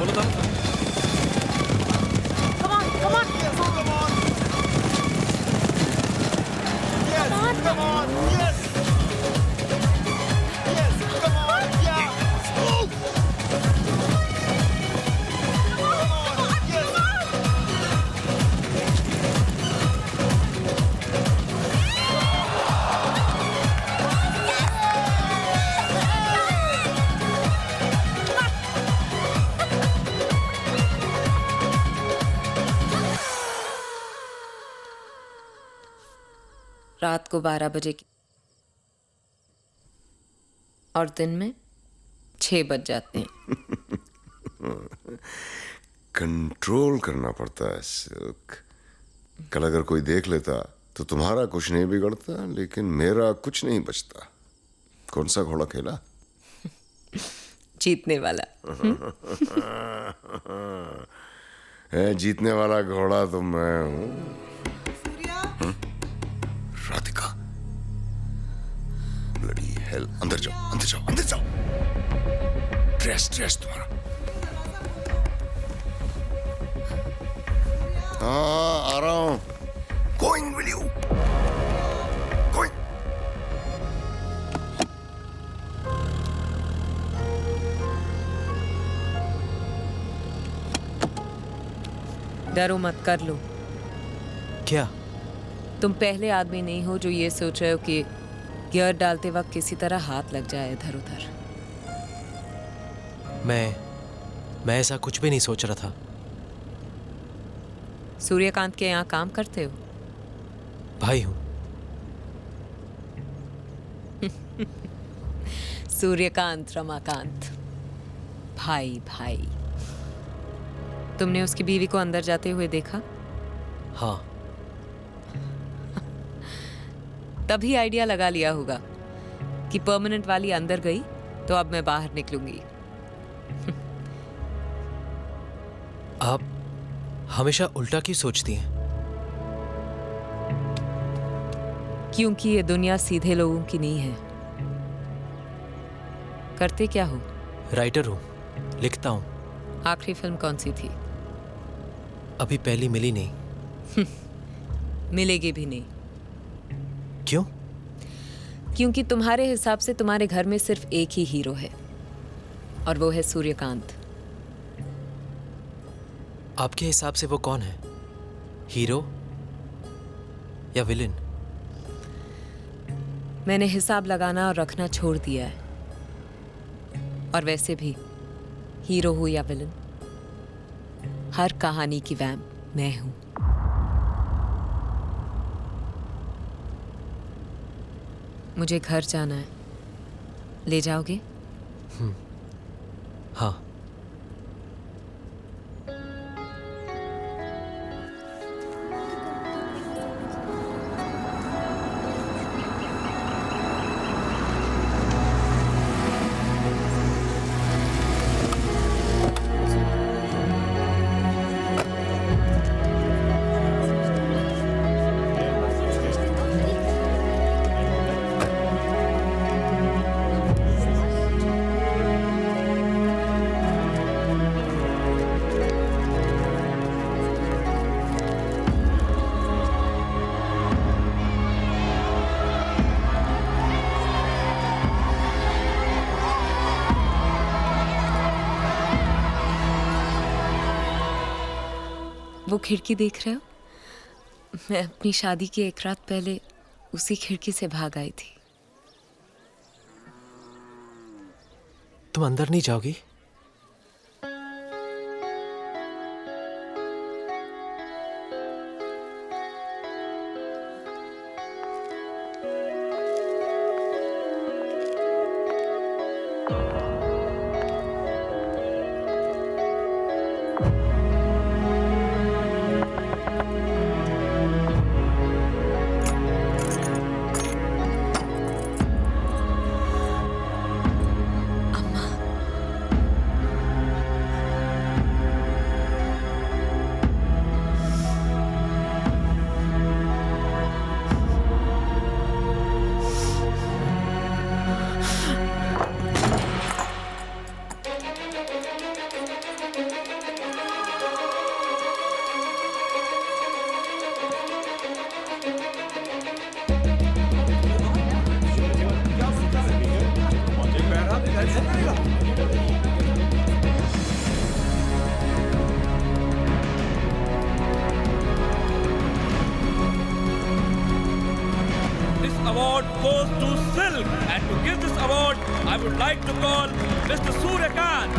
Come on, come on! Yes, come on! Yes, come on, yes! Yes, come on, yeah! Move! रात को 12 बजे की और दिन में 6 बज जाते हैं। कंट्रोल करना पड़ता है सिल्क। कल अगर कोई देख लेता तो तुम्हारा कुछ नहीं बिगड़ता, लेकिन मेरा कुछ नहीं बचता। कौन सा घोड़ा खेला? जीतने वाला। जीतने वाला घोड़ा तो मैं हूं। राधिका, ब्लडी हेल, अंदर जाओ, अंदर जाओ, अंदर जाओ। ड्रेस तुम्हारा। हाँ, आ रहा हूं। Going with you. Going. डरो मत, कर लो। क्या? तुम पहले आदमी नहीं हो जो ये सोच रहे हो कि गियर डालते वक्त किसी तरह हाथ लग जाए इधर उधर। मैं ऐसा कुछ भी नहीं सोच रहा था। सूर्यकांत के यहाँ काम करते हो? भाई हूं। सूर्यकांत, रमाकांत, भाई भाई। तुमने उसकी बीवी को अंदर जाते हुए देखा? हाँ। तभी आइडिया लगा लिया होगा कि परमानेंट वाली अंदर गई तो अब मैं बाहर निकलूंगी। आप हमेशा उल्टा क्यों सोचती हैं? क्योंकि ये दुनिया सीधे लोगों की नहीं है। करते क्या हो? राइटर हूं, लिखता हूं। आखिरी फिल्म कौन सी थी? अभी पहली मिली नहीं। मिलेगी भी नहीं। क्यों? क्योंकि तुम्हारे हिसाब से तुम्हारे घर में सिर्फ एक ही हीरो है, और वो है सूर्यकांत। आपके हिसाब से वो कौन है, हीरो या विलेन? मैंने हिसाब लगाना और रखना छोड़ दिया है। और वैसे भी हीरो हो या विलन, हर कहानी की वैम्प मैं हूं। मुझे घर जाना है, ले जाओगे? हाँ। वो खिड़की देख रहे हो? मैं अपनी शादी की एक रात पहले उसी खिड़की से भाग आई थी। तुम अंदर नहीं जाओगी? Award goes to Silk, and to give this award, I would like to call Mr. Suryakant.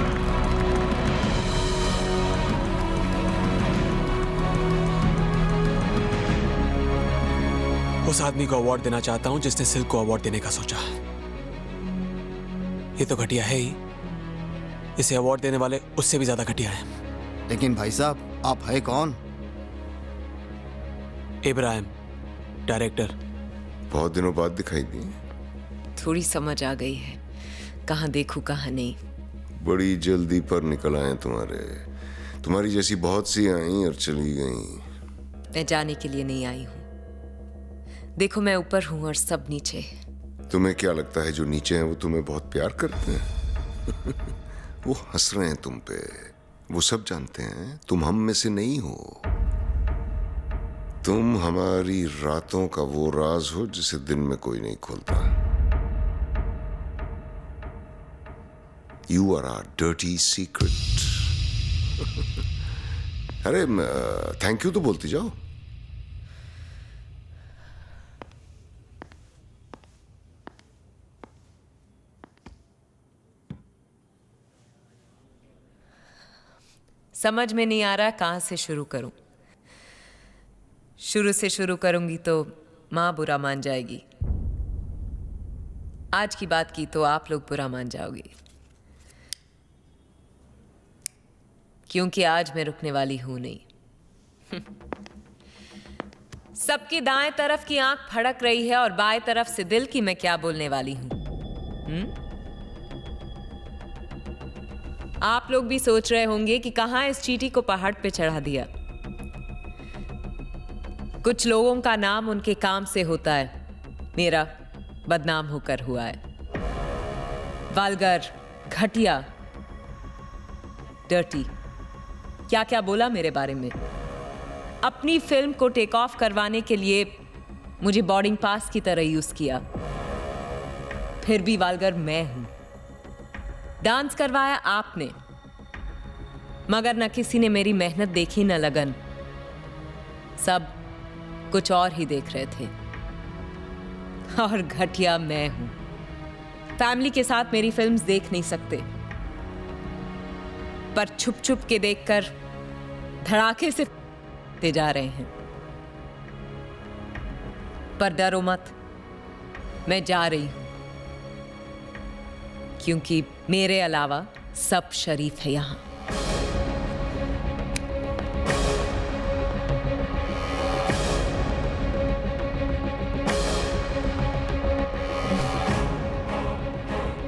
उस आदमी को अवार्ड देना चाहता हूं जिसने सिल्क को अवार्ड देने का सोचा। ये तो घटिया है ही, इसे अवार्ड देने वाले उससे भी ज्यादा घटिया है। लेकिन भाई साहब, आप है कौन? इब्राहिम, डायरेक्टर। बहुत दिनों बाद दिखाई दी। थोड़ी समझ आ गई है, कहाँ देखूं कहाँ नहीं। बड़ी जल्दी पर निकल आए तुम्हारी जैसी बहुत सी आई और चली गई। मैं जाने के लिए नहीं आई हूँ। देखो, मैं ऊपर हूँ और सब नीचे। तुम्हें क्या लगता है जो नीचे हैं वो तुम्हें बहुत प्यार करते हैं? वो हंस रहे हैं तुम पे। वो सब जानते हैं तुम हम में से नहीं हो। तुम हमारी रातों का वो राज हो जिसे दिन में कोई नहीं खोलता। You are our dirty secret. अरे थैंक यू तो बोलती जाओ। समझ में नहीं आ रहा कहाँ से शुरू करूं। शुरू से शुरू करूंगी तो माँ बुरा मान जाएगी। आज की बात की तो आप लोग बुरा मान जाओगे, क्योंकि आज मैं रुकने वाली हूं नहीं। सबकी दाएं तरफ की आंख फड़क रही है और बाएं तरफ से दिल की मैं क्या बोलने वाली हूं। आप लोग भी सोच रहे होंगे कि कहां इस चींटी को पहाड़ पे चढ़ा दिया। कुछ लोगों का नाम उनके काम से होता है, मेरा बदनाम होकर हुआ है। वल्गर, घटिया, डर्टी, क्या क्या बोला मेरे बारे में। अपनी फिल्म को टेक ऑफ करवाने के लिए मुझे बोर्डिंग पास की तरह यूज किया। फिर भी वालगर मैं हूं। डांस करवाया आपने, मगर न किसी ने मेरी मेहनत देखी न लगन। सब कुछ और ही देख रहे थे। और घटिया मैं हूं। फैमिली के साथ मेरी फिल्म्स देख नहीं सकते, पर छुप छुप के देखकर धड़ाके से ते जा रहे हैं। पर डरो मत, मैं जा रही हूं, क्योंकि मेरे अलावा सब शरीफ है यहां।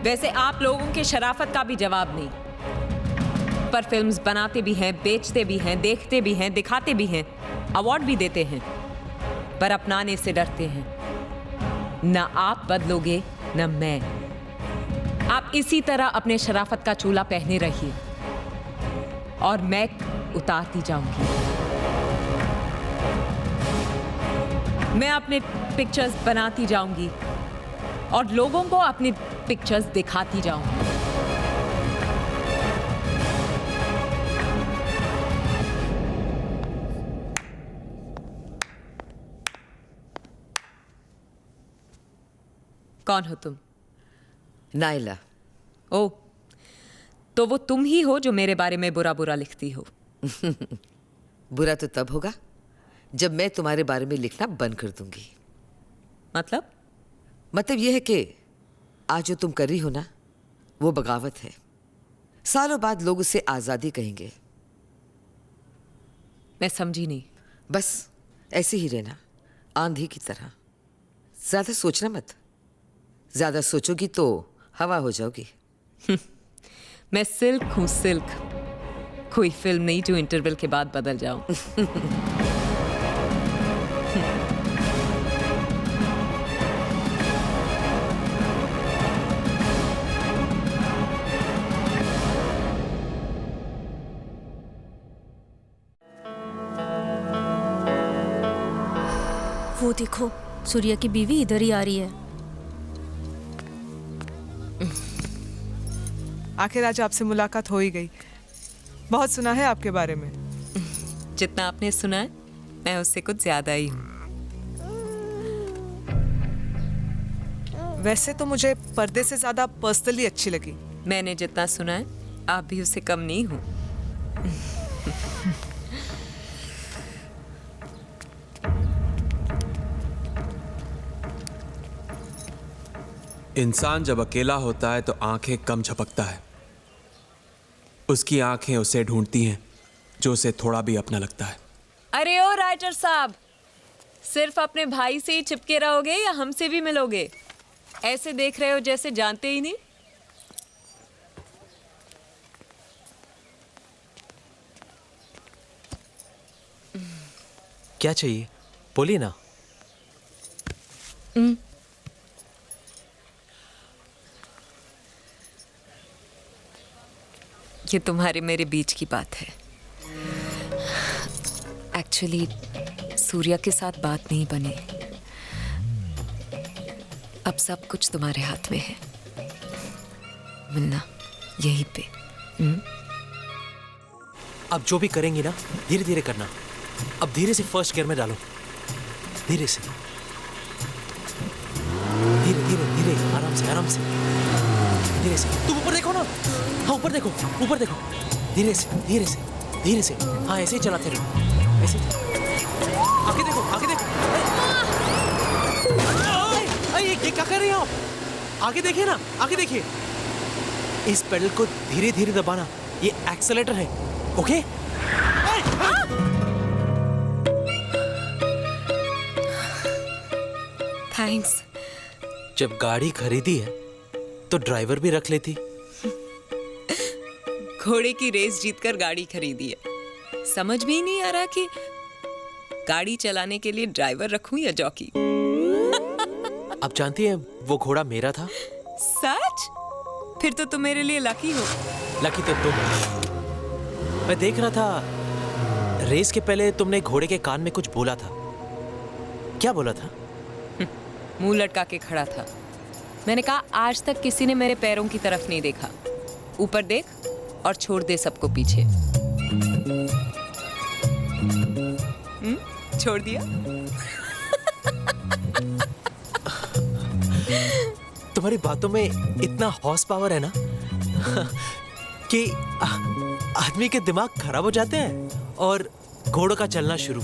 वैसे आप लोगों के शराफत का भी जवाब नहीं, पर फिल्म्स बनाते भी हैं, बेचते भी हैं, देखते भी हैं, दिखाते भी हैं, अवार्ड भी देते हैं, पर अपनाने से डरते हैं। ना आप बदलोगे न मैं। आप इसी तरह अपने शराफत का चूल्हा पहने रहिए और मैं उतारती जाऊंगी। मैं अपने पिक्चर्स बनाती जाऊंगी और लोगों को अपनी पिक्चर्स दिखाती जाऊंगी। कौन हो तुम? नाइला। ओ, तो वो तुम ही हो जो मेरे बारे में बुरा बुरा लिखती हो। बुरा तो तब होगा जब मैं तुम्हारे बारे में लिखना बंद कर दूंगी। मतलब यह है कि आज जो तुम कर रही हो ना, वो बगावत है। सालों बाद लोग उसे आजादी कहेंगे। मैं समझी नहीं। बस ऐसे ही रहना, आंधी की तरह। ज्यादा सोचना मत। ज्यादा सोचोगी तो हवा हो जाओगी। मैं सिल्क हूं, सिल्क। कोई फिल्म नहीं जो इंटरवल के बाद बदल जाऊं। वो देखो, सूर्या की बीवी इधर ही आ रही है। आखिर आज आपसे मुलाकात हो ही गई। बहुत सुना है आपके बारे में। जितना आपने सुना है, मैं उससे कुछ ज्यादा ही हूँ। वैसे तो मुझे पर्दे से ज्यादा पर्सनली अच्छी लगी। मैंने जितना सुना है, आप भी उससे कम नहीं हो। इंसान जब अकेला होता है तो आंखें कम झपकता है। उसकी आंखें उसे ढूंढती हैं जो उसे थोड़ा भी अपना लगता है। अरे ओ राइटर साहब, सिर्फ अपने भाई से ही चिपके रहोगे या हमसे भी मिलोगे? ऐसे देख रहे हो जैसे जानते ही नहीं। क्या चाहिए? बोलिए ना। ये तुम्हारे मेरे बीच की बात है। एक्चुअली सूर्या के साथ बात नहीं बनी। अब सब कुछ तुम्हारे हाथ में है। मिलना यहीं पे। अब जो भी करेंगी ना, धीरे धीरे करना। अब धीरे से फर्स्ट गियर में डालो। धीरे से, धीरे धीरे धीरे, आराम से आराम से, धीरे से। तुम ऊपर देखो ना। हाँ, ऊपर देखो, ऊपर देखो। धीरे से धीरे से धीरे से। हाँ, ऐसे ही चलाते रहो, ऐसे ही। आगे देखो, आगे देखो। ये क्या कर रही हो? आगे देखिए ना, आगे देखिए। इस पेडल को धीरे धीरे दबाना, ये एक्सेलेरेटर है। ओके? थैंक्स। जब गाड़ी खरीदी है तो ड्राइवर भी रख लेती। घोड़े की रेस जीतकर गाड़ी खरीदी है। समझ में ही नहीं आ रहा कि गाड़ी चलाने के लिए ड्राइवर रखूं या जॉकी। अब जानती है, वो घोड़ा मेरा था। सच? फिर तो तुम मेरे लिए लकी हो। लकी तो तुम। मैं देख रहा था रेस के पहले तुमने घोड़े के कान में कुछ बोला था। क्या बोला था? मुंह लटका के खड़ा था। मैंने कहा आज तक किसी ने मेरे पैरों की तरफ नहीं देखा। ऊपर देख और छोड़ दे सबको पीछे। छोड़ दिया? तुम्हारी बातों में इतना हॉर्स पावर है ना कि आदमी के दिमाग खराब हो जाते हैं और घोड़ों का चलना शुरू।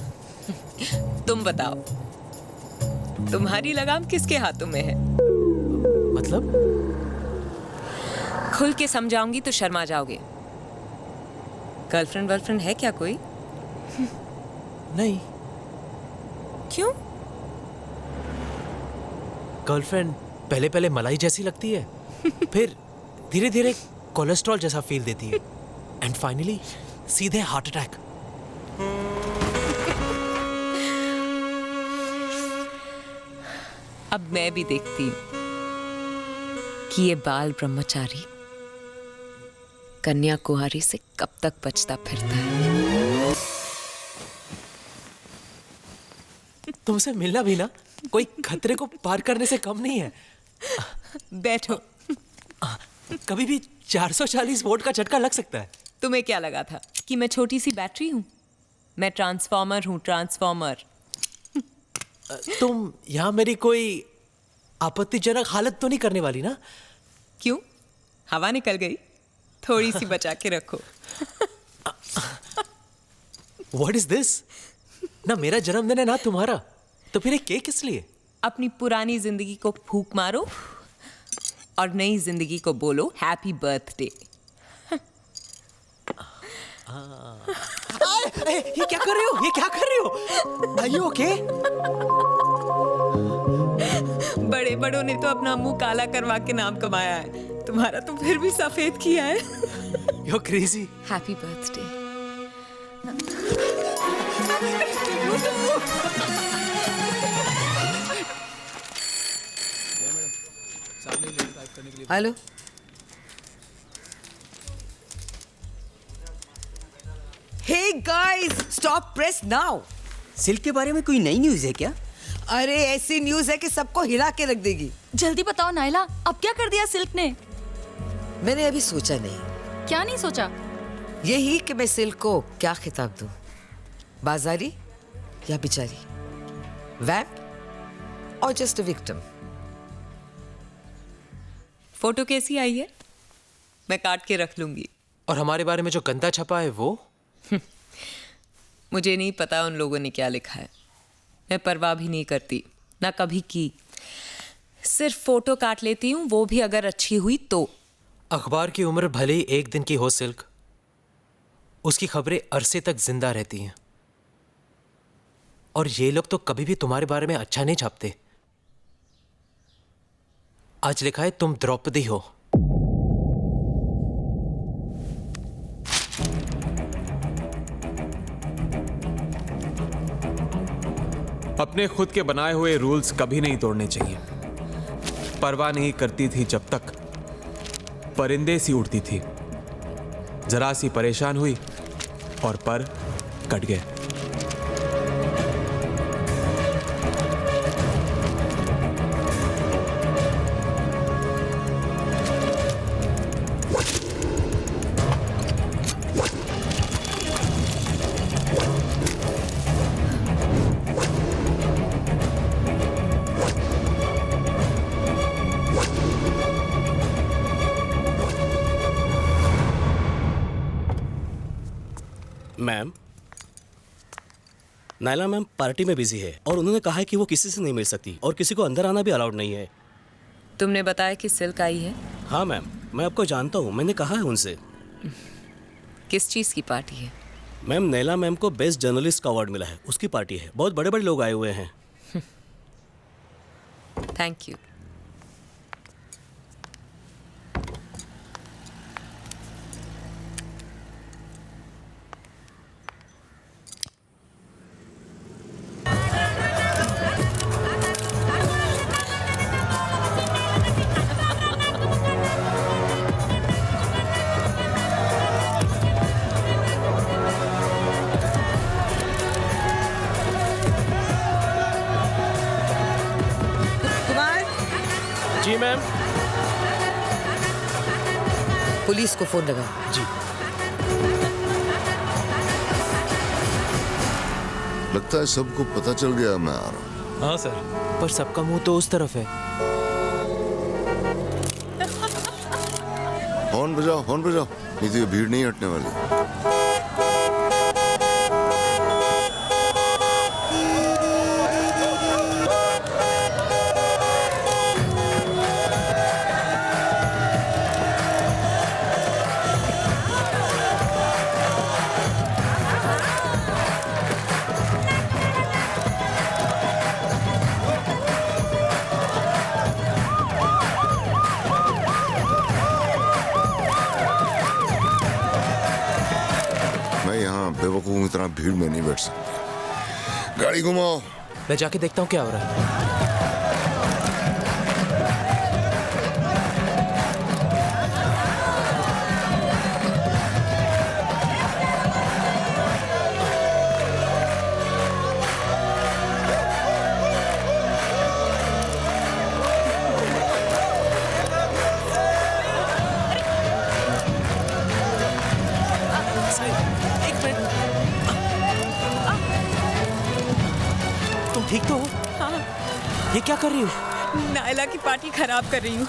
तुम बताओ, तुम्हारी लगाम किसके हाथों में है? मतलब? खुल के समझाऊंगी तो शर्मा जाओगे। गर्लफ्रेंड वर्लफ्रेंड है क्या कोई? नहीं। क्यों? गर्लफ्रेंड पहले पहले मलाई जैसी लगती है, फिर धीरे धीरे कोलेस्ट्रॉल जैसा फील देती है, एंड फाइनली सीधे हार्ट अटैक। अब मैं भी देखती हूँ कि ये बाल ब्रह्मचारी कन्या कुमारी से कब तक बचता फिरता है। तुमसे मिलना भी ना कोई खतरे को पार करने से कम नहीं है। बैठो। कभी भी 440 वोल्ट का झटका लग सकता है। तुम्हें क्या लगा था कि मैं छोटी सी बैटरी हूं? मैं ट्रांसफॉर्मर हूं, ट्रांसफॉर्मर। तुम यहां मेरी कोई आपत्तिजनक हालत तो नहीं करने वाली ना? क्यों? हवा निकल गई? थोड़ी सी बचा के रखो। What is this? ना मेरा जन्मदिन है ना तुम्हारा, तो फिर ये केक किस लिए? अपनी पुरानी जिंदगी को फूंक मारो और नई जिंदगी को बोलो हैप्पी बर्थडे। ये क्या कर रहे हो? ये क्या कर रहे हो? Are you okay? बड़े बड़ों ने तो अपना मुंह काला करवा के नाम कमाया है, तुम्हारा तो फिर भी सफेद किया है। You're crazy. Happy birthday. Hello, hey guys, stop press now. Silk के बारे में कोई नई न्यूज़ है क्या? अरे ऐसी न्यूज़ है कि सबको हिला के रख देगी। जल्दी बताओ नायला, अब क्या कर दिया सिल्क ने? मैंने अभी सोचा नहीं। क्या नहीं सोचा? यही कि मैं सिल्क को क्या खिताब दूं, बाजारी या बिचारी, वैम्प और जस्ट अ विक्टिम। फोटो कैसी आई है? मैं काट के रख लूंगी। और हमारे बारे में जो गंदा छपा है वो? मुझे नहीं पता उन लोगों ने क्या लिखा है। मैं परवाह भी नहीं करती, ना कभी की। सिर्फ फोटो काट लेती हूँ, वो भी अगर अच्छी हुई तो। अखबार की उम्र भले ही एक दिन की हो सिल्क, उसकी खबरें अरसे तक जिंदा रहती हैं। और ये लोग तो कभी भी तुम्हारे बारे में अच्छा नहीं छापते। आज लिखा है तुम द्रौपदी हो। अपने खुद के बनाए हुए रूल्स कभी नहीं तोड़ने चाहिए। परवाह नहीं करती थी जब तक परिंदे सी उड़ती थी। जरा सी परेशान हुई और पर कट गए। मैम, नायला मैम पार्टी में बिजी है और उन्होंने कहा है कि वो किसी से नहीं मिल सकती और किसी को अंदर आना भी अलाउड नहीं है। तुमने बताया कि सिल्क आई है? हाँ मैम, मैं आपको जानता हूँ, मैंने कहा है उनसे। किस चीज़ की पार्टी है? मैम, नैला मैम को बेस्ट जर्नलिस्ट का अवार्ड मिला है, उसकी पार्टी है। बहुत बड़े बड़े लोग आए हुए हैं। Thank you. जी मैम। पुलिस को फोन लगा। जी। लगता है सबको पता चल गया मैं आ रहा हूँ। हाँ सर, पर सबका मुंह तो उस तरफ है। हॉर्न बजाओ, हॉर्न बजाओ, नहीं तो ये भीड़ नहीं हटने वाली। बेवकूफ इतना भीड़ में नहीं बैठ सकता। गाड़ी घुमाओ। मैं जाके देखता हूँ क्या हो रहा है। ठीक तो हो? हाँ। ये क्या कर रही हो? नायला की पार्टी खराब कर रही हूँ।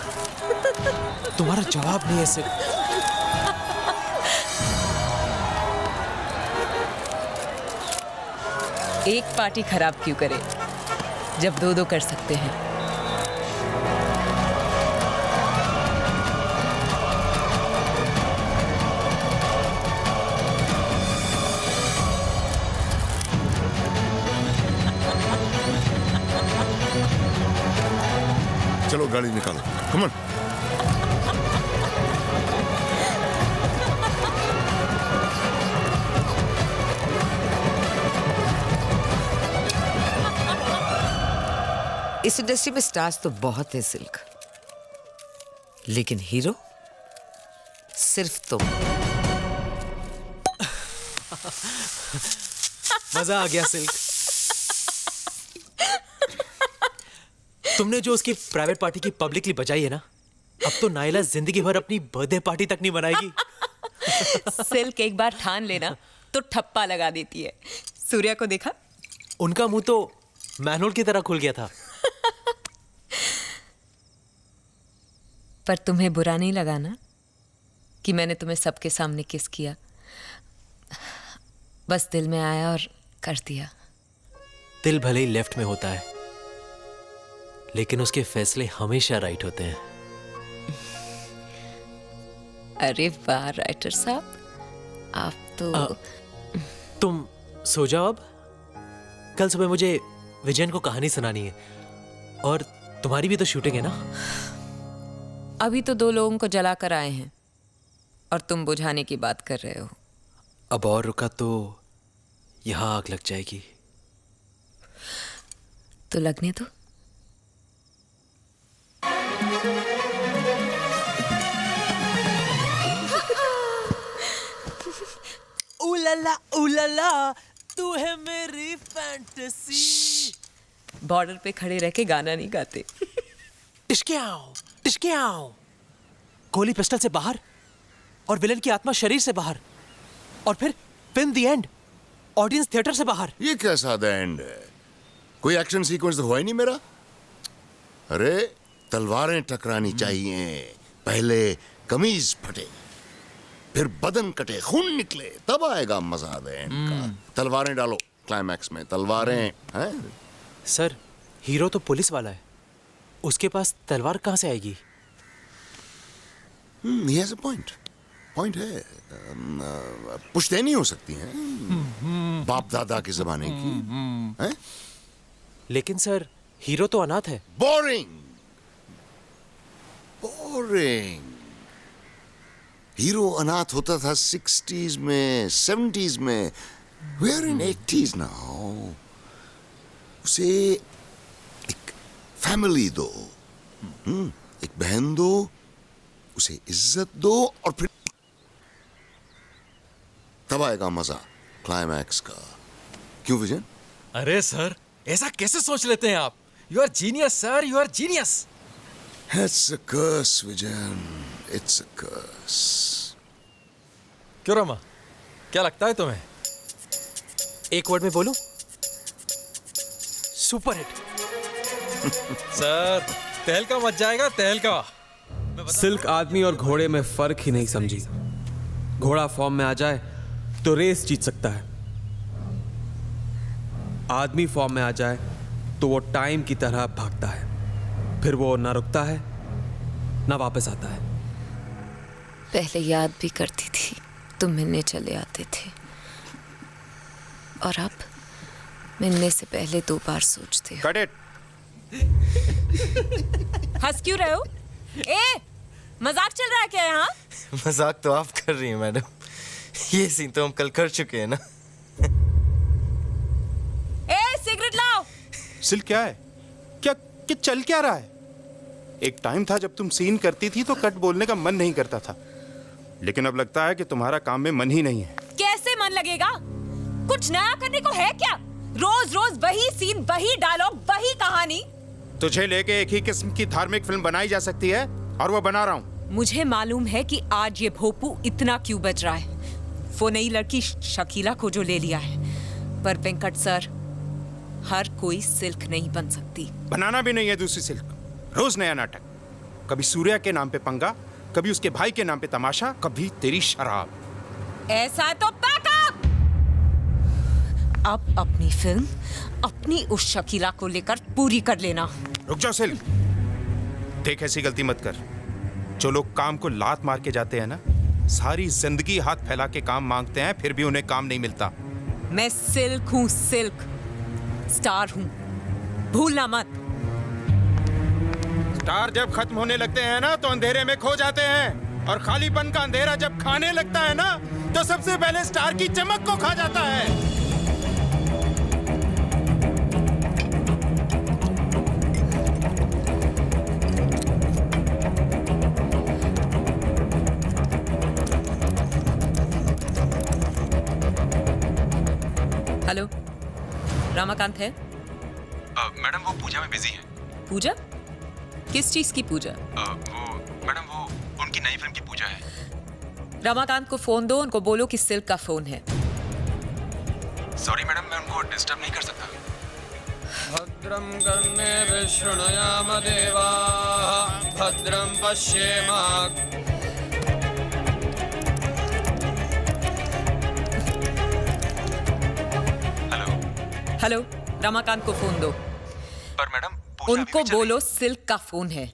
तुम्हारा जवाब नहीं है सिर्फ। एक पार्टी खराब क्यों करे जब दो दो कर सकते हैं। चलो गाड़ी निकालो, कम ऑन। इस इंडस्ट्री में स्टार्स तो बहुत हैं सिल्क, लेकिन हीरो सिर्फ तुम। मजा आ गया सिल्क। तुमने जो उसकी प्राइवेट पार्टी की पब्लिकली बजाई है ना, अब तो नायला जिंदगी भर अपनी बर्थडे पार्टी तक नहीं बनाएगी। सिल्क एक बार ठान लेना तो ठप्पा लगा देती है। सूर्या को देखा? उनका मुंह तो मैनुअल की तरह खुल गया था। पर तुम्हें बुरा नहीं लगा ना कि मैंने तुम्हें सबके सामने किस किया? बस दिल में आया और कर दिया। दिल भले ही लेफ्ट में होता है, लेकिन उसके फैसले हमेशा राइट होते हैं। अरे वाह राइटर साहब, आप तो तुम सो जाओ अब। कल सुबह मुझे विजयन को कहानी सुनानी है, और तुम्हारी भी तो शूटिंग है ना। अभी तो 2 लोगों को जला कर आए हैं और तुम बुझाने की बात कर रहे हो। अब और रुका तो यहां आग लग जाएगी। तो लगने दो। उलाला तू है मेरी फैंटेसी। बॉर्डर पे खड़े रह के गाना नहीं गाते। टिशक्याओ। गोली पिस्टल से बाहर और विलन की आत्मा शरीर से बाहर, और फिर film the end, audience theatre से बाहर। ये कैसा द एंड है? कोई एक्शन सीक्वेंस तो हुआ ही नहीं मेरा। अरे तलवारें टकरानी चाहिए, पहले कमीज फटे, फिर बदन कटे, खून निकले, तब आएगा मजा द एंड का। तलवारें डालो क्लाइमैक्स में, तलवारें हैं। सर, हीरो तो पुलिस वाला है, उसके पास तलवार कहां से आएगी? he has a point. Point है। पुश्तैनी हो सकती हैं, बाप दादा के जमाने की हैं? लेकिन सर, हीरो तो अनाथ है। बोरिंग। हीरो अनाथ होता था 60s में, 70s में। We are in 80s now. उसे एक फैमिली दो, एक बहन दो, उसे इज्जत दो, और फिर तब आएगा मजा क्लाइमैक्स का। क्यों विजन? अरे सर, ऐसा कैसे सोच लेते हैं आप? You are genius sir, you are genius. It's a curse, Vijayan. It's a curse. क्यों रमा, क्या लगता है तुम्हें? एक वर्ड में बोलूं? Super hit. सर, तहलका मच जाएगा, तहलका। सिल्क आदमी और घोड़े में फर्क ही नहीं समझी। घोड़ा फॉर्म में आ जाए तो रेस जीत सकता है, आदमी फॉर्म में आ जाए तो वो टाइम की तरह भागता है, फिर वो ना रुकता है ना वापस आता है। पहले याद भी करती थी, तुम मिलने चले आते थे, और अब मिलने से पहले 2 बार सोचते हो। Cut it. हंस क्यों रहे हो? मजाक चल रहा है क्या यहाँ? मजाक तो आप कर रही हैं मैडम, ये सीन तो हम कल कर चुके हैं ना। सिगरेट लाओ। सिल्क क्या है? क्या चल क्या रहा है? एक टाइम था जब तुम सीन करती थी तो कट बोलने का मन नहीं करता था, लेकिन अब लगता है कि तुम्हारा काम में मन ही नहीं है। कैसे मन लगेगा? कुछ नया करने को है क्या? रोज रोज वही सीन, वही डायलॉग, वही कहानी। तुझे लेके एक ही किस्म की धार्मिक फिल्म बनाई जा सकती है, और वो बना रहा हूँ। मुझे मालूम है कि आज ये भोपू इतना क्यों बज रहा है। वो नई लड़की शकीला को जो ले लिया है, पर वेंकट सर, हर कोई सिल्क नहीं बन सकती। बनाना भी नहीं है दूसरी सिल्क। रोज नया नाटक, कभी सूर्या के नाम पे पंगा, कभी उसके भाई के नाम पे तमाशा, कभी तेरी शराब। ऐसा तो पैक अप। अब अपनी फिल्म अपनी उस शकीला को लेकर पूरी कर लेना। रुक जाओ सिल्क, देख ऐसी गलती मत कर। जो लोग काम को लात मार के जाते हैं ना, सारी जिंदगी हाथ फैला के काम मांगते हैं, फिर भी उन्हें काम नहीं मिलता। मैं सिल्क हूँ, सिल्क स्टार हूँ, भूलना मत। स्टार जब खत्म होने लगते हैं ना तो अंधेरे में खो जाते हैं, और खालीपन का अंधेरा जब खाने लगता है ना तो सबसे पहले स्टार की चमक को खा जाता है। हेलो, रामाकांत है? मैडम वो पूजा में बिजी है। पूजा? किस चीज की पूजा? मैडम वो उनकी नई फिल्म की पूजा है। रमाकांत को फोन दो, उनको बोलो कि सिल्क का फोन है। सॉरी मैडम, मैं उनको डिस्टर्ब नहीं कर सकता। भद्रम कर्णे शृणुयाम देवाः, भद्रम पश्येम। हेलो, रमाकांत को फोन दो। पर मैडम उनको बोलो सिल्क का फोन है।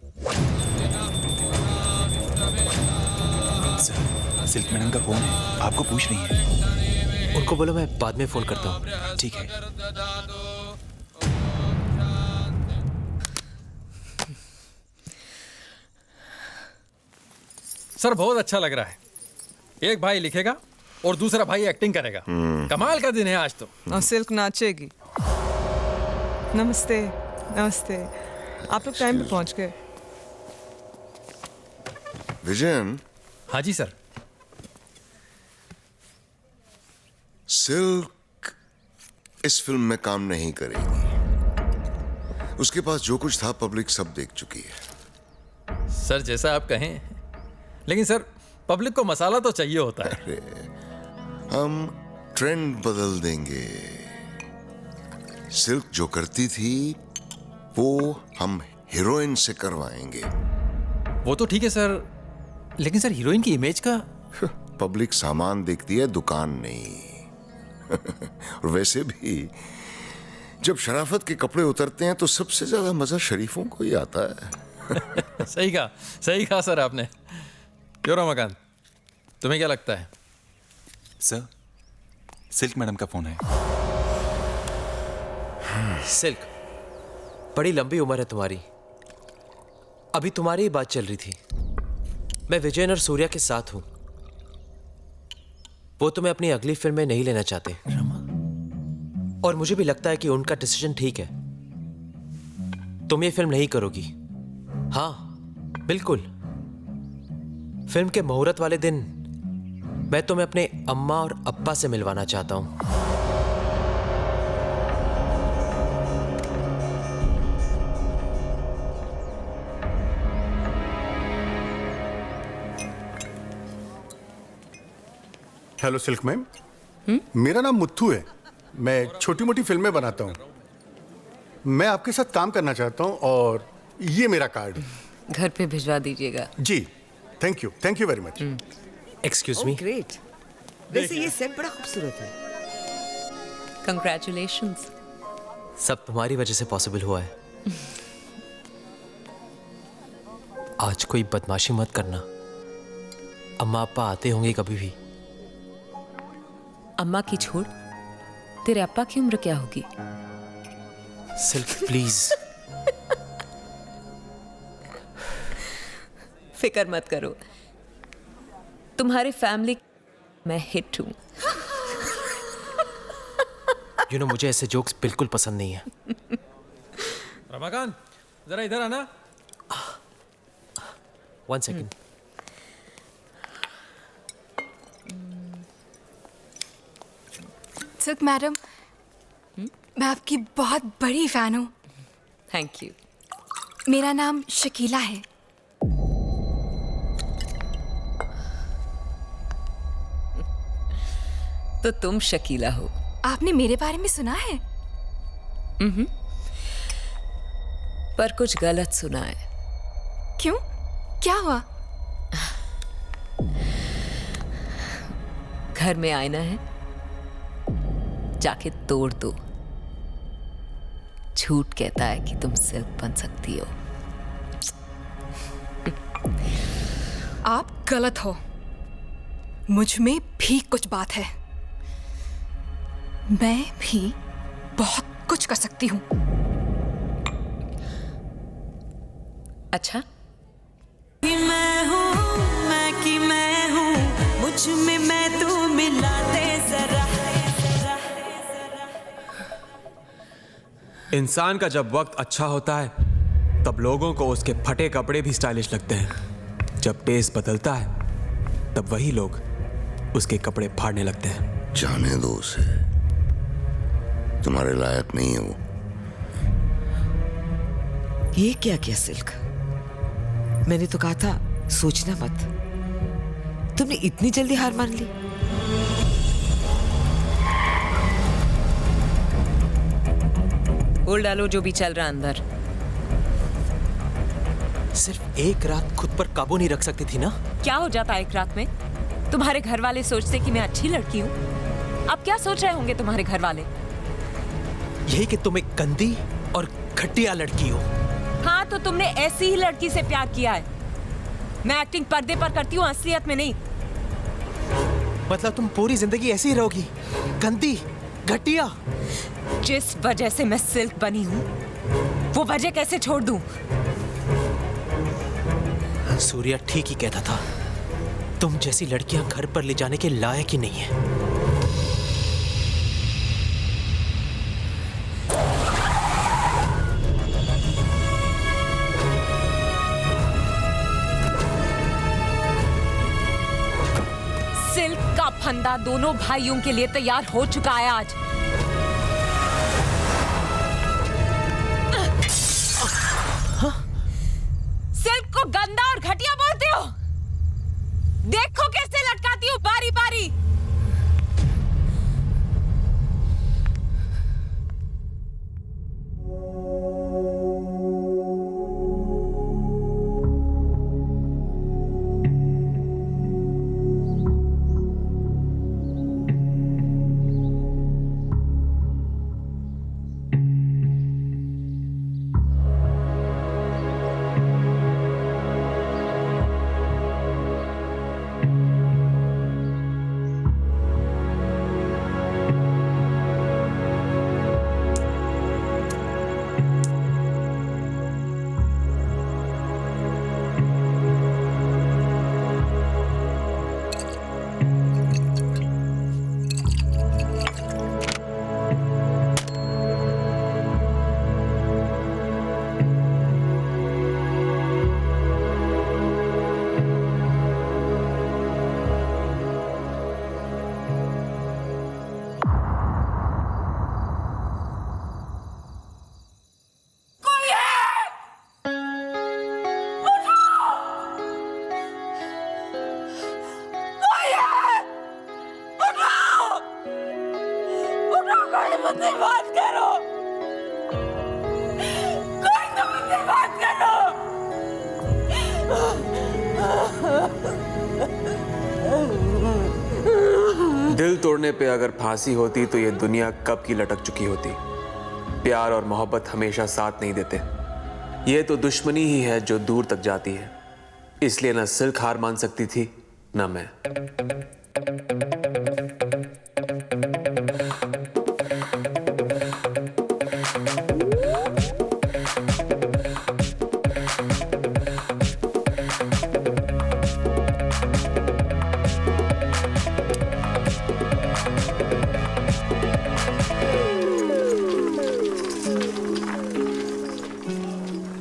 सिल्क मैडम का फोन है, आपको पूछ रही है। उनको बोलो मैं बाद में फोन करता हूँ। ठीक है। सर बहुत अच्छा लग रहा है। एक भाई लिखेगा और दूसरा भाई एक्टिंग करेगा। कमाल का दिन है आज तो। और सिल्क नाचेगी। नमस्ते। नमस्ते, आप लोग टाइम पे पहुंच गए। विजयन। हाँ जी सर। सिल्क इस फिल्म में काम नहीं करेगी। उसके पास जो कुछ था पब्लिक सब देख चुकी है। सर जैसा आप कहें, लेकिन सर पब्लिक को मसाला तो चाहिए होता है। अरे, हम ट्रेंड बदल देंगे। सिल्क जो करती थी वो हम हीरोइन से करवाएंगे। वो तो ठीक है सर, लेकिन सर हीरोइन की इमेज का। पब्लिक सामान देखती है, दुकान नहीं। और वैसे भी जब शराफत के कपड़े उतरते हैं तो सबसे ज्यादा मजा शरीफों को ही आता है। सही कहा सर आपने। क्यों रमाकांत, तुम्हें क्या लगता है? सर, सिल्क मैडम का फोन है। सिल्क, बड़ी लंबी उम्र है तुम्हारी। अभी तुम्हारी ही बात चल रही थी। मैं विजयन और सूर्या के साथ हूं। वो तुम्हें अपनी अगली फिल्म में नहीं लेना चाहते, और मुझे भी लगता है कि उनका डिसीजन ठीक है। तुम ये फिल्म नहीं करोगी। हाँ बिल्कुल, फिल्म के मुहूर्त वाले दिन मैं तुम्हें अपने अम्मा और अब्बा से मिलवाना चाहता हूं। हेलो सिल्क मैम, मेरा नाम मुत्थू है। मैं छोटी मोटी फिल्में बनाता हूँ। मैं आपके साथ काम करना चाहता हूँ और ये मेरा कार्ड। घर पे भिजवा दीजिएगा। जी, thank you very much. Excuse me. Great. वैसे ये सेट बड़ा खूबसूरत है। कंग्रेचुलेशंस। सब तुम्हारी वजह से पॉसिबल हुआ है। आज कोई बदमाशी मत करना। अम्मा अप्पा आते होंगे कभी भी। अम्मा की छोड़, तेरे अप्पा की उम्र क्या होगी? Silk please. फिक्र मत करो, तुम्हारे फैमिली मैं हिट हूं। यू नो मुझे ऐसे जोक्स बिल्कुल पसंद नहीं है। रमाकांत, जरा इधर आना। 1 सेकेंड। सिल्क मैडम, मैं आपकी बहुत बड़ी फैन हूँ। Thank you. मेरा नाम शकीला है। तो तुम शकीला हो। आपने मेरे बारे में सुना है? पर कुछ गलत सुना है। क्यों? क्या हुआ? घर में आईना है, जाके तोड़ दो। झूठ कहता है कि तुम सिल्क बन सकती हो। आप गलत हो। मुझ में भी कुछ बात है। मैं भी बहुत कुछ कर सकती हूँ। अच्छा? मैं हूँ, मुझ में मैं तू मिला दे जरा। इंसान का जब वक्त अच्छा होता है तब लोगों को उसके फटे कपड़े भी स्टाइलिश लगते हैं। जब टेस्ट बदलता है तब वही लोग उसके कपड़े फाड़ने लगते हैं। जाने दो उसे, तुम्हारे लायक नहीं है वो। ये क्या किया सिल्क? मैंने तो कहा था सोचना मत। तुमने इतनी जल्दी हार मान ली? बोल डालो जो भी चल रहा अंदर। सिर्फ एक रात खुद पर काबू नहीं रख सकती थी ना? क्या हो जाता एक रात में? तुम्हारे घर वाले सोचते कि मैं अच्छी लड़की हूँ। अब क्या सोच रहे होंगे तुम्हारे घर वाले? यही कि तुम एक गंदी और घटिया लड़की हो। हाँ, तो तुमने ऐसी ही लड़की से प्यार किया है। मैं एक्टिंग पर्दे पर करती हूँ, असलियत में नहीं। मतलब तुम पूरी जिंदगी ऐसी ही रहोगी, गंदी घटिया? जिस वजह से मैं सिल्क बनी हूँ वो वजह कैसे छोड़ दूं? सूर्या ठीक ही कहता था, तुम जैसी लड़कियां घर पर ले जाने के लायक ही नहीं है। सिल्क का फंदा दोनों भाइयों के लिए तैयार हो चुका है आज। सिल्क को गंदा और घटिया बोलते हो? देखो कैसे लटकाती हूँ बारी बारी। दिल तोड़ने पे अगर फांसी होती तो ये दुनिया कब की लटक चुकी होती। प्यार और मोहब्बत हमेशा साथ नहीं देते। ये तो दुश्मनी ही है जो दूर तक जाती है। इसलिए ना सिल्क हार मान सकती थी ना मैं।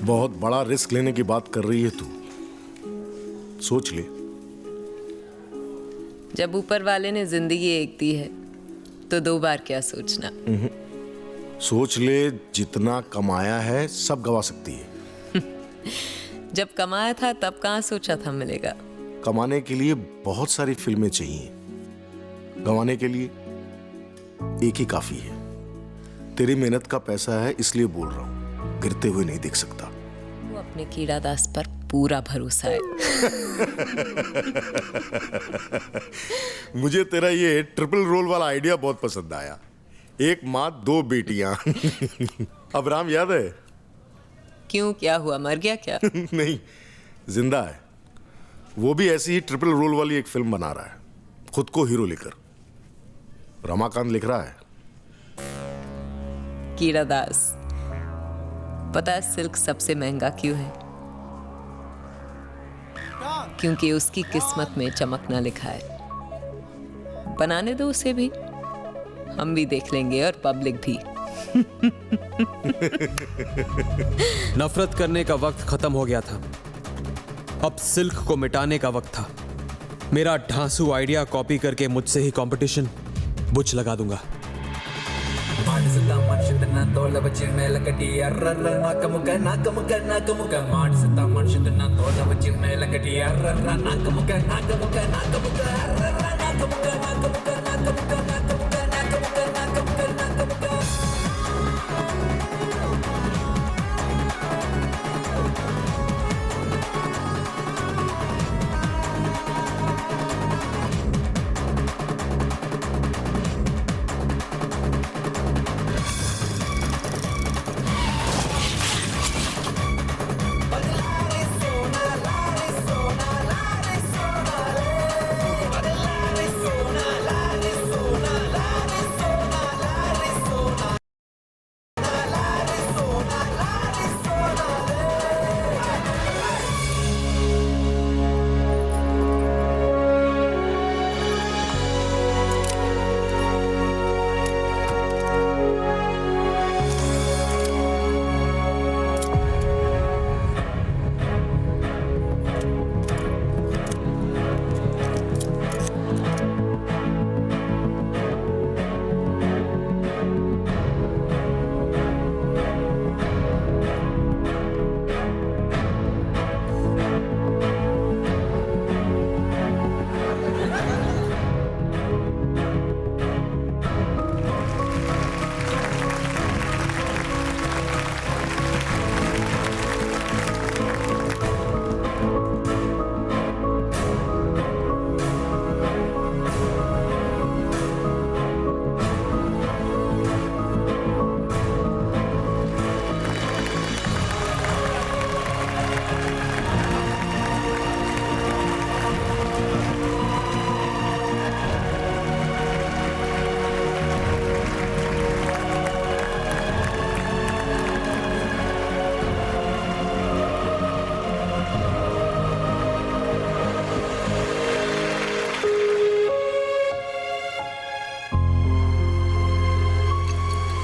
बहुत बड़ा रिस्क लेने की बात कर रही है तू, सोच ले। जब ऊपर वाले ने जिंदगी एक दी है तो 2 बार क्या सोचना। सोच ले, जितना कमाया है सब गवा सकती है। जब कमाया था तब कहाँ सोचा था मिलेगा। कमाने के लिए बहुत सारी फिल्में चाहिए, गंवाने के लिए एक ही काफी है। तेरी मेहनत का पैसा है इसलिए बोल रहा हूं, गिरते हुए नहीं देख सकता। वो अपने कीड़ा दास पर पूरा भरोसा है। मुझे तेरा ये ट्रिपल रोल वाला आइडिया बहुत पसंद आया। 1 माँ 2 बेटियां। अब राम याद है? क्यों, क्या हुआ, मर गया क्या? नहीं, जिंदा है। वो भी ऐसी ही ट्रिपल रोल वाली एक फिल्म बना रहा है, खुद को हीरो लेकर। रमाकांत लिख रहा है। कीड़ा दास, पता है सिल्क सबसे महंगा क्यों है? क्योंकि उसकी किस्मत में चमकना लिखा है। बनाने दो उसे भी, हम भी देख लेंगे और पब्लिक भी। नफरत करने का वक्त खत्म हो गया था, अब सिल्क को मिटाने का वक्त था। मेरा ढांसू आइडिया कॉपी करके मुझसे ही कंपटीशन बुच लगा दूंगा।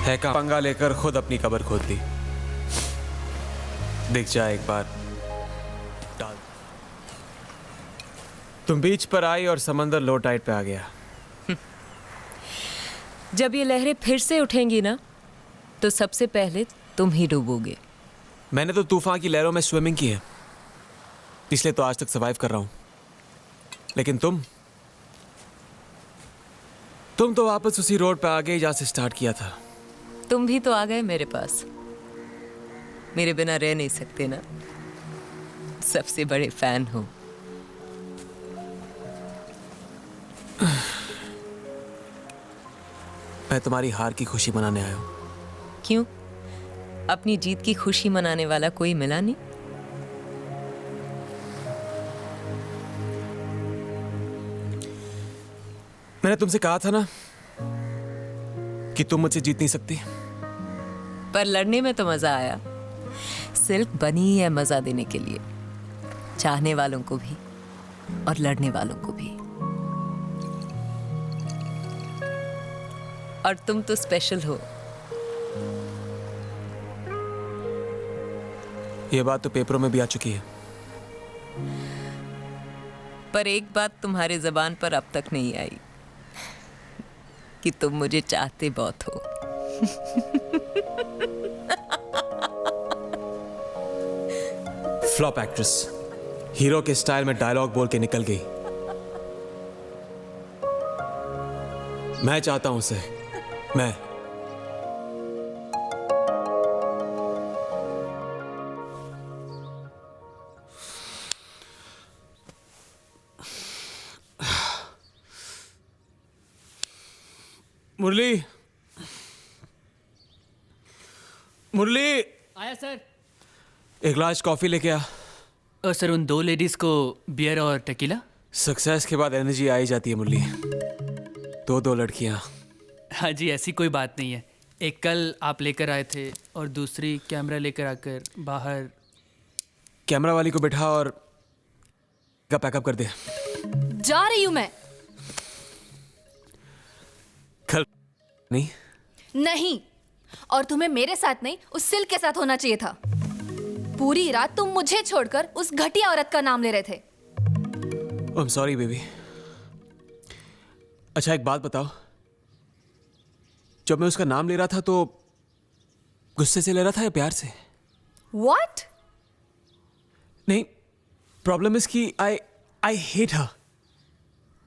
है का पंगा लेकर खुद अपनी कब्र खोद दी। दिख जाए एक बार डाल। तुम बीच पर आई और समंदर लो टाइड पे आ गया। जब ये लहरें फिर से उठेंगी ना तो सबसे पहले तुम ही डूबोगे। मैंने तो तूफान की लहरों में स्विमिंग की है, इसलिए तो आज तक सर्वाइव कर रहा हूं। लेकिन तुम तो वापस उसी रोड पे आ गए जहां से स्टार्ट किया था। तुम भी तो आ गए मेरे पास, मेरे बिना रह नहीं सकते ना। सबसे बड़े फैन हो। मैं तुम्हारी हार की खुशी मनाने आया हूँ। क्यों? अपनी जीत की खुशी मनाने वाला कोई मिला नहीं? मैंने तुमसे कहा था ना कि तुम मुझसे जीत नहीं सकती। पर लड़ने में तो मजा आया। सिल्क बनी है मजा देने के लिए, चाहने वालों को भी और लड़ने वालों को भी। और तुम तो स्पेशल हो। ये बात तो पेपरों में भी आ चुकी है। पर एक बात तुम्हारे जबान पर अब तक नहीं आई कि तुम मुझे चाहते बहुत हो। फ्लॉप एक्ट्रेस, हीरो के स्टाइल में डायलॉग बोल के निकल गई। मैं चाहता हूं उसे, मैं। मुरली, मुरली, आया सर। एक ग्लास कॉफी लेके आ। और सर उन 2 लेडीज को बियर और टेकीला। सक्सेस के बाद एनर्जी आ ही जाती है मुरली। 2 लड़कियां। हाँ जी, ऐसी कोई बात नहीं है। एक कल आप लेकर आए थे और दूसरी कैमरा लेकर आकर बाहर। कैमरा वाली को बैठा और का पैकअप कर दे। जा रही हूं मैं। कल नहीं? नहीं, और तुम्हें मेरे साथ नहीं उस सिल्क के साथ होना चाहिए था। पूरी रात तुम मुझे छोड़कर उस घटिया औरत का नाम ले रहे थे। I am sorry baby. अच्छा एक बात बताओ, जब मैं उसका नाम ले रहा था तो गुस्से से ले रहा था या प्यार से? What? नहीं, प्रॉब्लम इज कि आई हेट हर।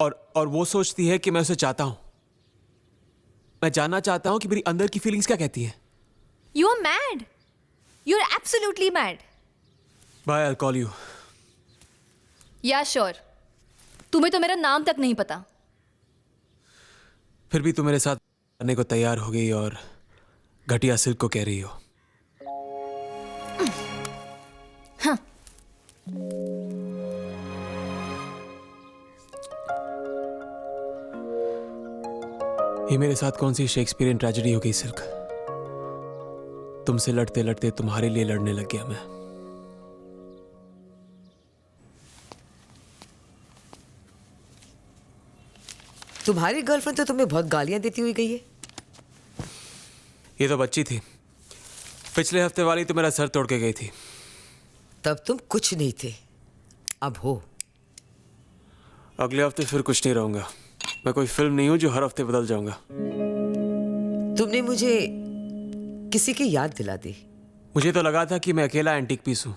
और वो सोचती है कि मैं उसे चाहता हूं। मैं जानना चाहता हूं कि मेरी अंदर की फीलिंग्स क्या कहती हैं। You are mad. You're absolutely mad. Bye, I'll call you. Yeah, sure. तुम्हें तो मेरा नाम तक नहीं पता। फिर भी तुम मेरे साथ करने को तैयार हो गई और घटिया सिल्क को कह रही हो। हाँ। ये मेरे साथ कौन सी शेक्सपियरियन ट्रेजेडी हो गई सिल्क? तुमसे लड़ते लड़ते तुम्हारे लिए लड़ने लग गया मैं। तुम्हारी गर्लफ्रेंड तो तुम्हें बहुत गालियां देती हुई गई है। ये तो बच्ची थी। पिछले हफ्ते वाली तो मेरा सर तोड़ के गई थी। तब तुम कुछ नहीं थे, अब हो। अगले हफ्ते फिर कुछ नहीं रहूंगा। मैं कोई फिल्म नहीं हूं जो हर हफ्ते बदल जाऊंगा। तुमने मुझे किसी की याद दिला दी। मुझे तो लगा था कि मैं अकेला एंटीक पीस हूं।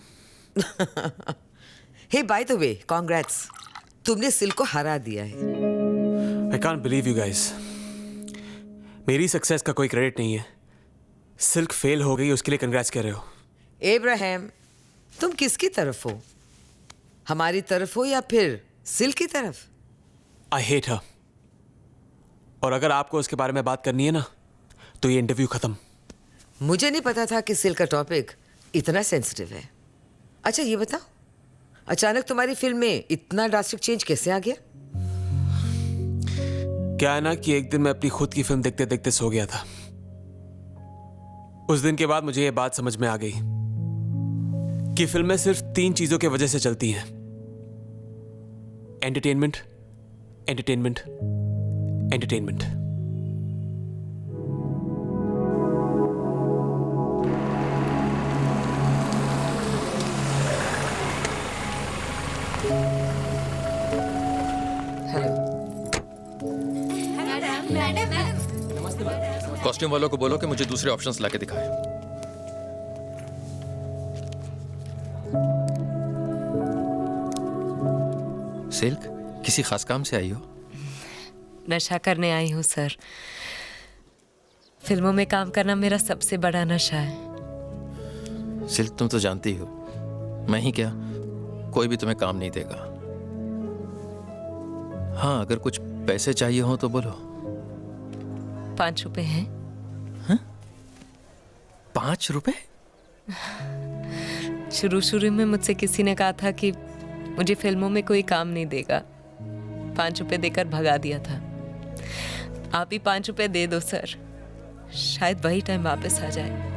हे बाय द वे, कांग्रेट्स, तुमने सिल्क को हरा दिया है। I can't believe you guys. मेरी सक्सेस का कोई क्रेडिट नहीं है। सिल्क फेल हो गई उसके लिए कंग्रेट्स कह रहे हो। एब्राहम, तुम किसकी तरफ हो? हमारी तरफ हो या फिर सिल्क की तरफ? I hate her. और अगर आपको उसके बारे में बात करनी है ना, तो ये इंटरव्यू खत्म। मुझे नहीं पता था कि सिल्क का टॉपिक इतना सेंसिटिव है। अच्छा ये बताओ, अचानक तुम्हारी फिल्म में इतना ड्रास्टिक चेंज कैसे आ गया? क्या है ना कि एक दिन मैं अपनी खुद की फिल्म देखते देखते सो गया था। उस दिन के बाद मुझे ये बात समझ में आ गई कि फिल्में सिर्फ 3 चीजों की वजह से चलती हैं: एंटरटेनमेंट, एंटरटेनमेंट, एंटरटेनमेंट। कॉस्ट्यूम वालों को बोलो कि मुझे दूसरे ऑप्शंस लाके दिखाएं। सिल्क, किसी खास काम से आई हो? नशा करने आई हूँ सर। फिल्मों में काम करना मेरा सबसे बड़ा नशा है। सिल्क, तुम तो जानती हो, मैं ही क्या, कोई भी तुम्हें काम नहीं देगा। हाँ, अगर कुछ पैसे चाहिए हो तो बोलो। ₹5 हैं? 5 रुपए? शुरू में मुझसे किसी ने कहा था कि मुझे फिल्मों में कोई काम नहीं देगा, ₹5 देकर भगा दिया था। आप ही ₹5 दे दो सर, शायद वही टाइम वापस आ जाए।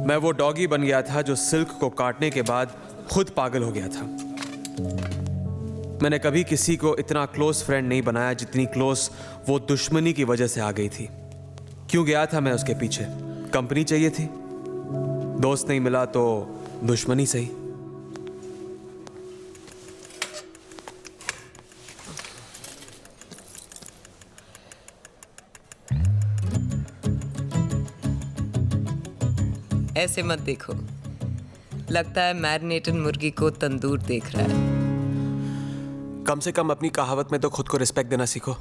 मैं वो डॉगी बन गया था जो सिल्क को काटने के बाद खुद पागल हो गया था। मैंने कभी किसी को इतना क्लोज फ्रेंड नहीं बनाया जितनी क्लोज वो दुश्मनी की वजह से आ गई थी। क्यों गया था मैं उसके पीछे? कंपनी चाहिए थी। दोस्त नहीं मिला तो दुश्मनी सही। ऐसे मत देखो, लगता है मैरिनेटेड मुर्गी को तंदूर देख रहा है। कम से कम अपनी कहावत में तो खुद को रिस्पेक्ट देना सीखो।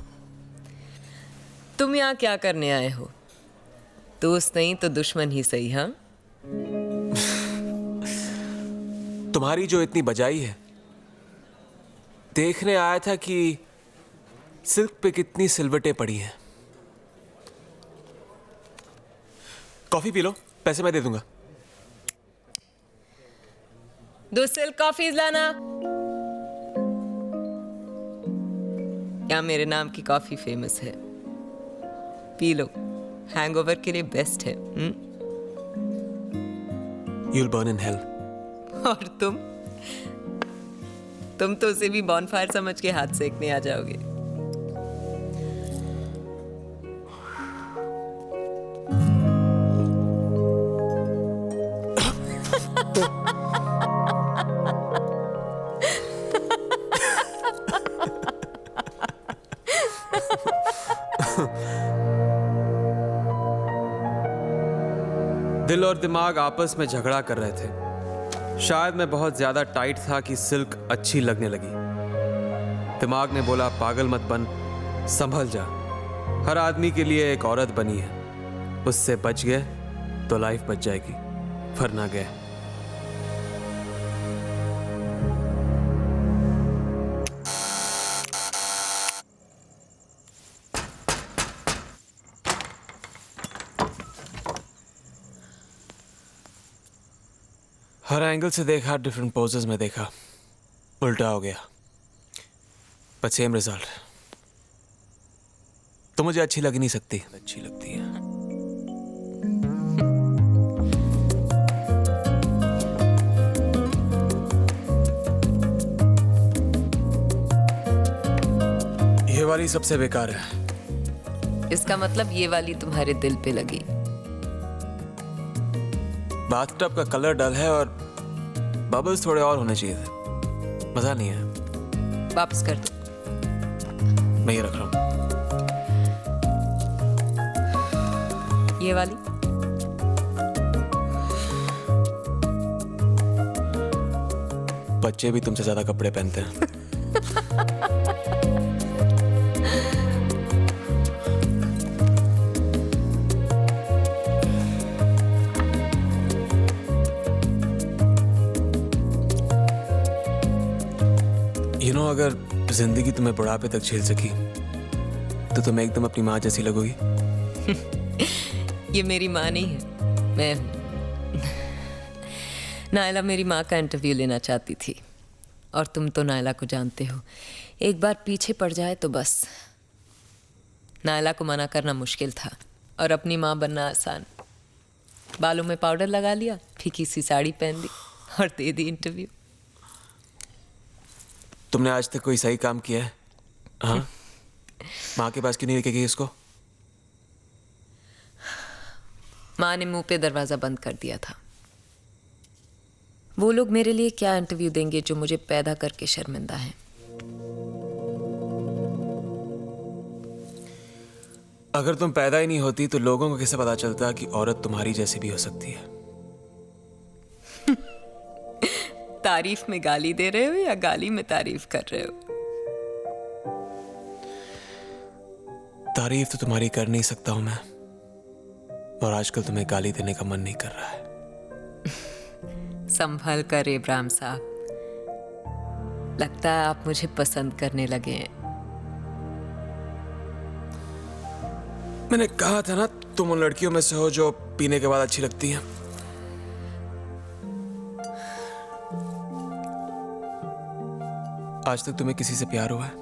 तुम यहाँ क्या करने आए हो? दोस्त नहीं तो दुश्मन ही सही। हाँ, तुम्हारी जो इतनी बजाई है, देखने आया था कि सिल्क पे कितनी सिलवटें पड़ी हैं। कॉफी पी लो, पैसे मैं दे दूंगा। 2 सिल्क कॉफीज लाना। यहाँ मेरे नाम की कॉफी फेमस है, पी लो, हैंगओवर के लिए बेस्ट है। You'll burn in hell. और तुम तो उसे भी बॉनफायर समझ के हाथ सेकने आ जाओगे। दिल और दिमाग आपस में झगड़ा कर रहे थे। शायद मैं बहुत ज्यादा टाइट था कि सिल्क अच्छी लगने लगी। दिमाग ने बोला पागल मत बन, संभल जा। हर आदमी के लिए एक औरत बनी है, उससे बच गए तो लाइफ बच जाएगी, वरना गए। हर एंगल से देखा, डिफरेंट पोजेस में देखा, उल्टा हो गया, बट सेम रिजल्ट। तो मुझे अच्छी लग नहीं सकती, अच्छी लगती है। ये वाली सबसे बेकार है। इसका मतलब ये वाली तुम्हारे दिल पे लगी। बाथटब का कलर डल है और बबल्स थोड़े और होने चाहिए थे, मजा नहीं है। वापस कर दो। मैं ये रख रहा हूं। ये वाली बच्चे भी तुमसे ज्यादा कपड़े पहनते हैं। अगर जिंदगी तुम्हें बुढ़ापे तक झेल सकी तो तुम एकदम अपनी माँ जैसी लगोगी। ये मेरी माँ नहीं है, मैं हूं। नायला मेरी माँ का इंटरव्यू लेना चाहती थी, और तुम तो नायला को जानते हो, एक बार पीछे पड़ जाए तो बस। नायला को मना करना मुश्किल था और अपनी माँ बनना आसान। बालों में पाउडर लगा लिया, फीकी सी साड़ी पहन ली और दे दी इंटरव्यू। तुमने आज तक कोई सही काम किया है? हाँ? माँ के पास क्यों नहीं लेके गई इसको? माँ ने मुंह पे दरवाजा बंद कर दिया था। वो लोग मेरे लिए क्या इंटरव्यू देंगे जो मुझे पैदा करके शर्मिंदा है। अगर तुम पैदा ही नहीं होती तो लोगों को कैसे पता चलता कि औरत तुम्हारी जैसी भी हो सकती है? तारीफ में गाली दे रहे हो या गाली में तारीफ कर रहे हो? तारीफ तो तुम्हारी कर नहीं सकता हूं मैं, और आजकल तुम्हें गाली देने का मन नहीं कर रहा है। संभल कर इब्राहिम साहब, लगता है आप मुझे पसंद करने लगे हैं। मैंने कहा था ना, तुम उन लड़कियों में से हो जो पीने के बाद अच्छी लगती हैं। आज तक तुम्हें किसी से प्यार हुआ है?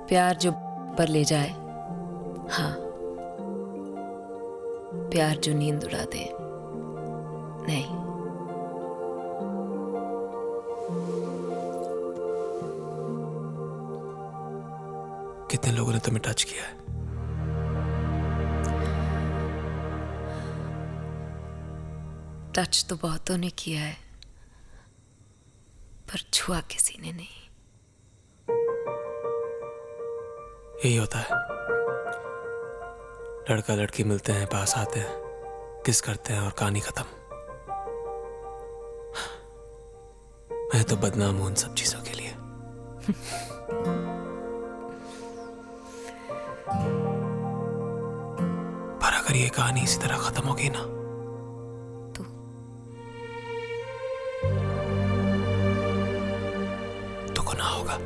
प्यार जो पर ले जाए, हाँ। प्यार जो नींद उड़ा दे, नहीं। कितने लोगों ने तुम्हें टच किया है? टच तो बहुतों ने किया है, पर छुआ किसी ने नहीं। यही होता है, लड़का लड़की मिलते हैं, पास आते हैं, किस करते हैं और कहानी खत्म। मैं तो बदनाम हूं उन सब चीजों के लिए। पर अगर ये कहानी इसी तरह खत्म होगी ना, तो गुनाह होगा।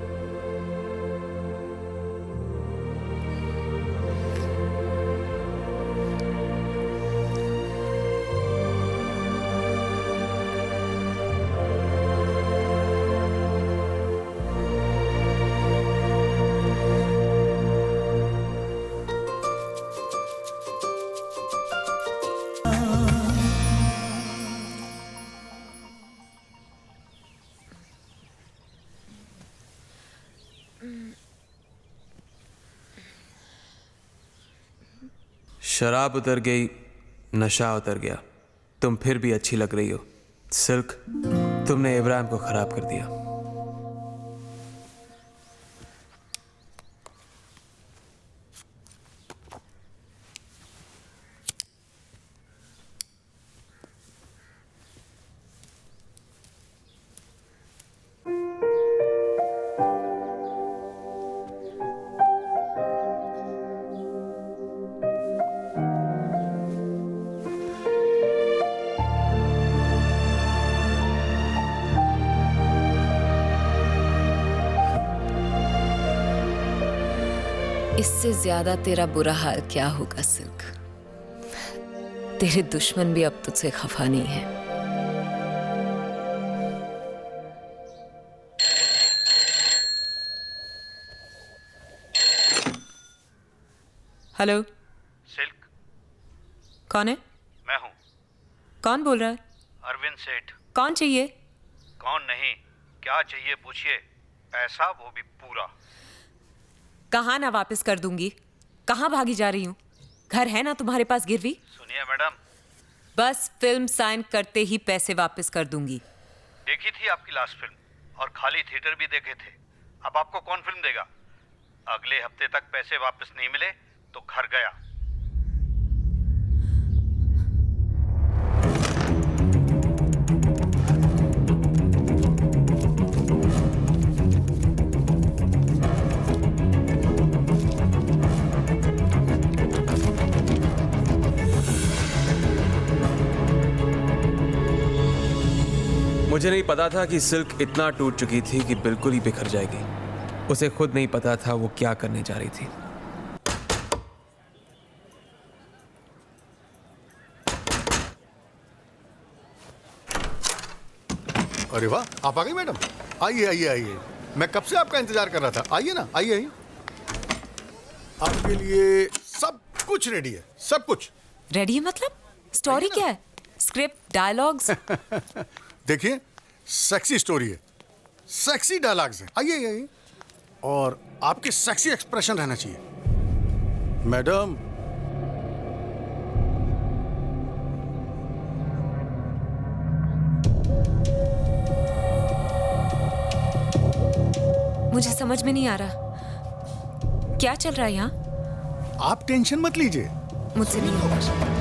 शराब उतर गई, नशा उतर गया, तुम फिर भी अच्छी लग रही हो। सिल्क, तुमने इब्राहिम को खराब कर दिया। इससे ज्यादा तेरा बुरा हाल क्या होगा सिल्क? तेरे दुश्मन भी अब तुझसे खफा नहीं है। हेलो सिल्क, कौन है? मैं हूँ। कौन बोल रहा है? अरविंद सेठ। कौन चाहिए? कौन नहीं, क्या चाहिए पूछिए। पैसा वो भी पूरा। कहाँ ना वापस कर दूंगी? कहाँ भागी जा रही हूँ? घर है ना तुम्हारे पास गिरवी? सुनिए मैडम, बस फिल्म साइन करते ही पैसे वापस कर दूंगी। देखी थी आपकी लास्ट फिल्म और खाली थिएटर भी देखे थे। अब आपको कौन फिल्म देगा? अगले हफ्ते तक पैसे वापस नहीं मिले तो घर गया। मुझे नहीं पता था कि सिल्क इतना टूट चुकी थी कि बिल्कुल ही बिखर जाएगी। उसे खुद नहीं पता था वो क्या करने जा रही थी। अरे वाह, आप आ गई मैडम। आइए आइए आइए, मैं कब से आपका इंतजार कर रहा था। आइए ना, आइए आइए। आपके लिए सब कुछ रेडी है, सब कुछ रेडी है। मतलब स्टोरी क्या है? Script, dialogues? देखिए, सेक्सी स्टोरी है, सेक्सी डायलॉग्स हैं। आइए आइए, और आपके सेक्सी एक्सप्रेशन रहना चाहिए मैडम। मुझे समझ में नहीं आ रहा क्या चल रहा है यहाँ। आप टेंशन मत लीजिए, मुझसे नहीं होगा।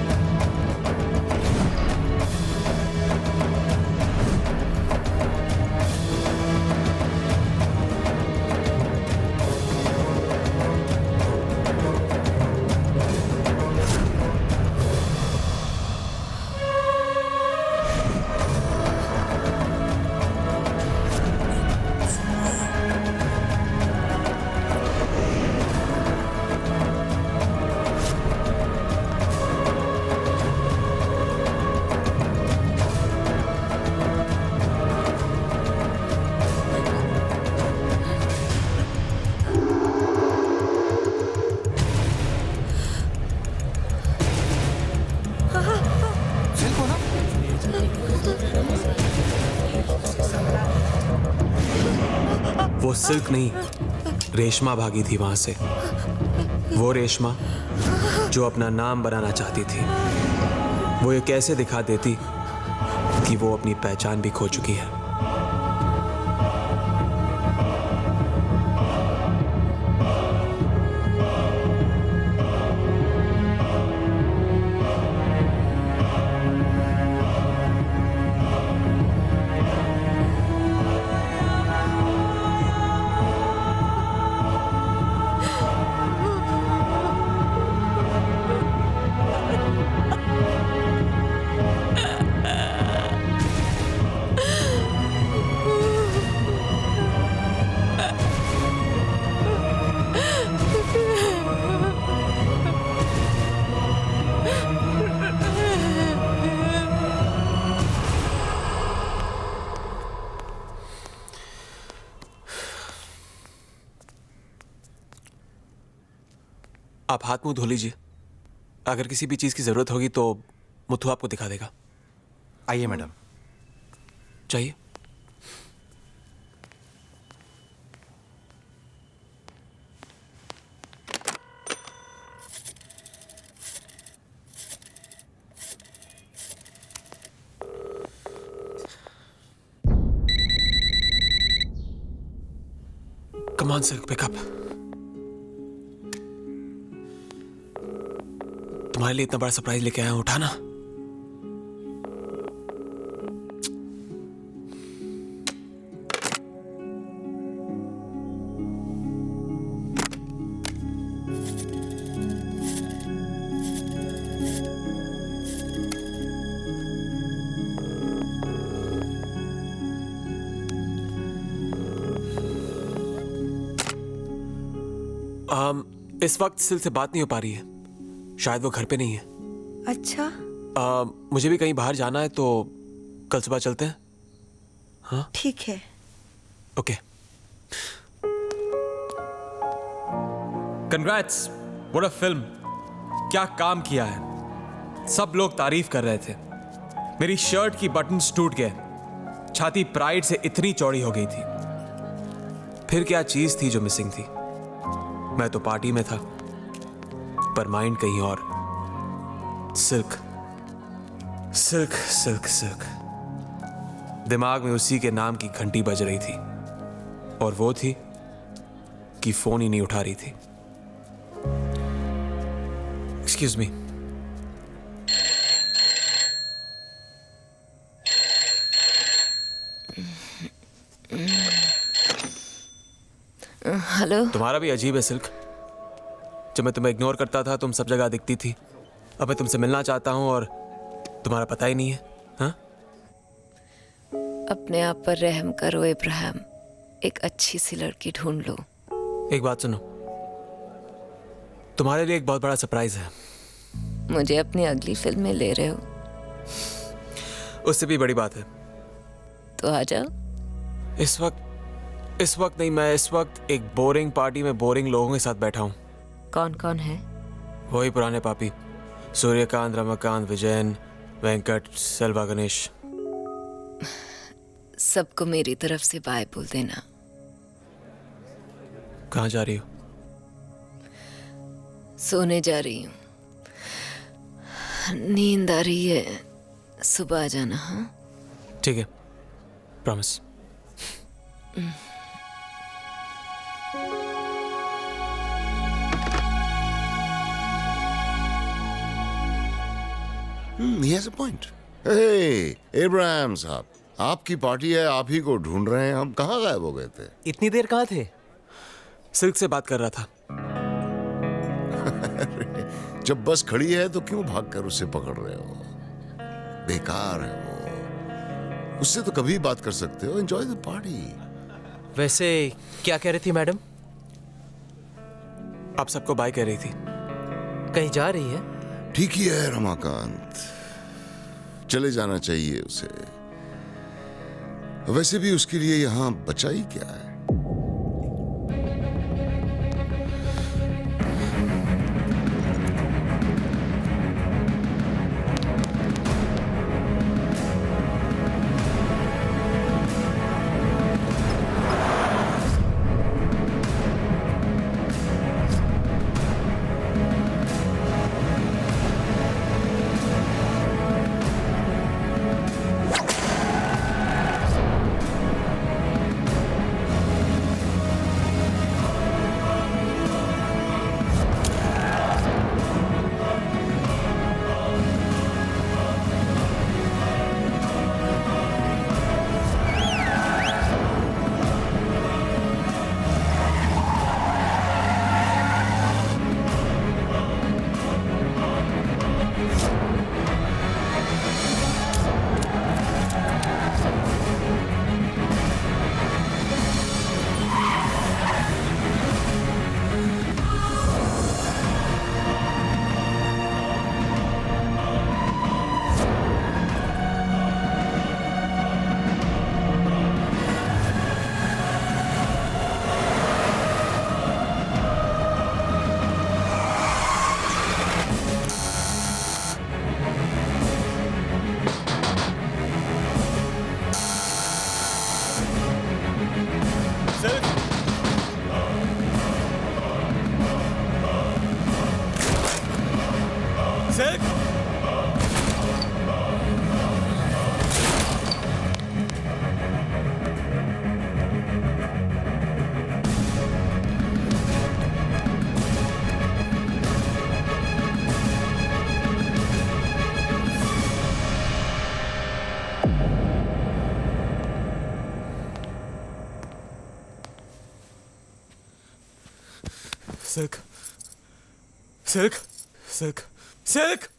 वो सिल्क नहीं, रेशमा भागी थी वहां से। वो रेशमा जो अपना नाम बनाना चाहती थी। वो ये कैसे दिखा देती कि वो अपनी पहचान भी खो चुकी है। आप हाथ मुंह धो लीजिए। अगर किसी भी चीज की जरूरत होगी तो मुथु आपको दिखा देगा। आइए मैडम। चाहिए? Come on, Silk, pick up. तुम्हारे लिए इतना बड़ा सरप्राइज लेके आया हूं, उठाना। इस वक्त सिल से बात नहीं हो पा रही है, शायद वो घर पे नहीं है। अच्छा। मुझे भी कहीं बाहर जाना है, तो कल सुबह चलते हैं। हाँ ठीक है। Okay. Congrats, what a film. क्या काम किया है। सब लोग तारीफ कर रहे थे। मेरी शर्ट की बटन्स टूट गए, छाती प्राइड से इतनी चौड़ी हो गई थी। फिर क्या चीज थी जो मिसिंग थी। मैं तो पार्टी में था, पर माइंड कहीं और। Silk silk silk silk. दिमाग में उसी के नाम की घंटी बज रही थी, और वो थी कि फोन ही नहीं उठा रही थी। Excuse me. हेलो। तुम्हारा भी अजीब है सिल्क। जब मैं तुम्हें इग्नोर करता था, तुम सब जगह दिखती थी। अब मैं तुमसे मिलना चाहता हूं और तुम्हारा पता ही नहीं है। हाँ? अपने आप पर रहम करो इब्राहिम, एक अच्छी सी लड़की ढूंढ लो। एक बात सुनो, तुम्हारे लिए एक बहुत बड़ा सरप्राइज है। मुझे अपनी अगली फिल्म में ले रहे हो? उससे भी बड़ी बात है। तो आ जाओ। इस वक्त नहीं, मैं इस वक्त एक बोरिंग पार्टी में बोरिंग लोगों के साथ बैठा हूं। कौन कौन है? वही पुराने पापी, सूर्यकांत, रमाकांत, विजयन, वेंकट, सेल्वा, गणेश। सबको मेरी तरफ से बाय बोल देना। कहाँ जा रही हो? सोने जा रही हूँ, नींद आ रही है। सुबह आ जाना। हाँ ठीक है, promise. He has a point. Hey, Ibrahim साहब, आपकी पार्टी है, आप ही को ढूंढ रहे हैं। हम कहाँ गायब हो गए थे? इतनी देर कहाँ थे? सिल्क से बात कर रहा था। जब बस खड़ी है तो क्यों भागकर उसे पकड़ रहे हो? बेकार है वो। उससे तो कभी बात कर सकते हो। Enjoy the party. वैसे क्या कह रही थी मैडम? आप सबको बाय कह रही थी। कहीं जा रही है? ठीक ही है रमाकांत, चले जाना चाहिए उसे। वैसे भी उसके लिए यहां बचा ही क्या है। सिल्क सिल्क सिल्क सिल्क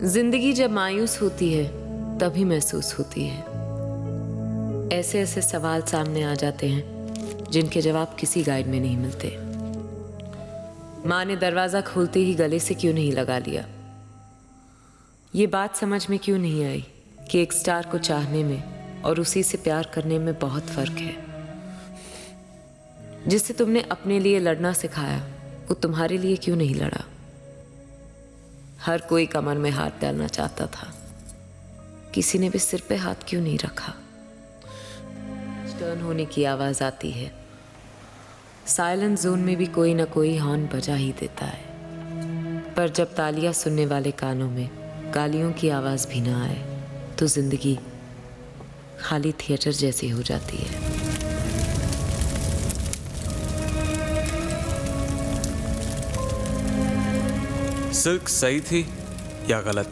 जिंदगी जब मायूस होती है तभी महसूस होती है। ऐसे ऐसे सवाल सामने आ जाते हैं जिनके जवाब किसी गाइड में नहीं मिलते। माँ ने दरवाजा खोलते ही गले से क्यों नहीं लगा लिया? ये बात समझ में क्यों नहीं आई कि एक स्टार को चाहने में और उसी से प्यार करने में बहुत फर्क है। जिससे तुमने अपने लिए लड़ना सिखाया वो तुम्हारे लिए क्यों नहीं लड़ा? हर कोई कमर में हाथ डालना चाहता था, किसी ने भी सिर पे हाथ क्यों नहीं रखा? टर्न होने की आवाज आती है। साइलेंट जोन में भी कोई ना कोई हॉर्न बजा ही देता है। पर जब तालियां सुनने वाले कानों में गालियों की आवाज भी ना आए तो जिंदगी खाली थिएटर जैसी हो जाती है। सिल्क सही थी या गलत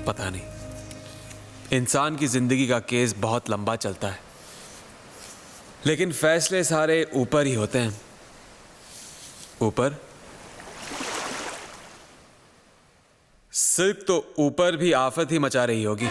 पता नहीं। इंसान की जिंदगी का केस बहुत लंबा चलता है, लेकिन फैसले सारे ऊपर ही होते हैं। ऊपर सिल्क तो ऊपर भी आफत ही मचा रही होगी।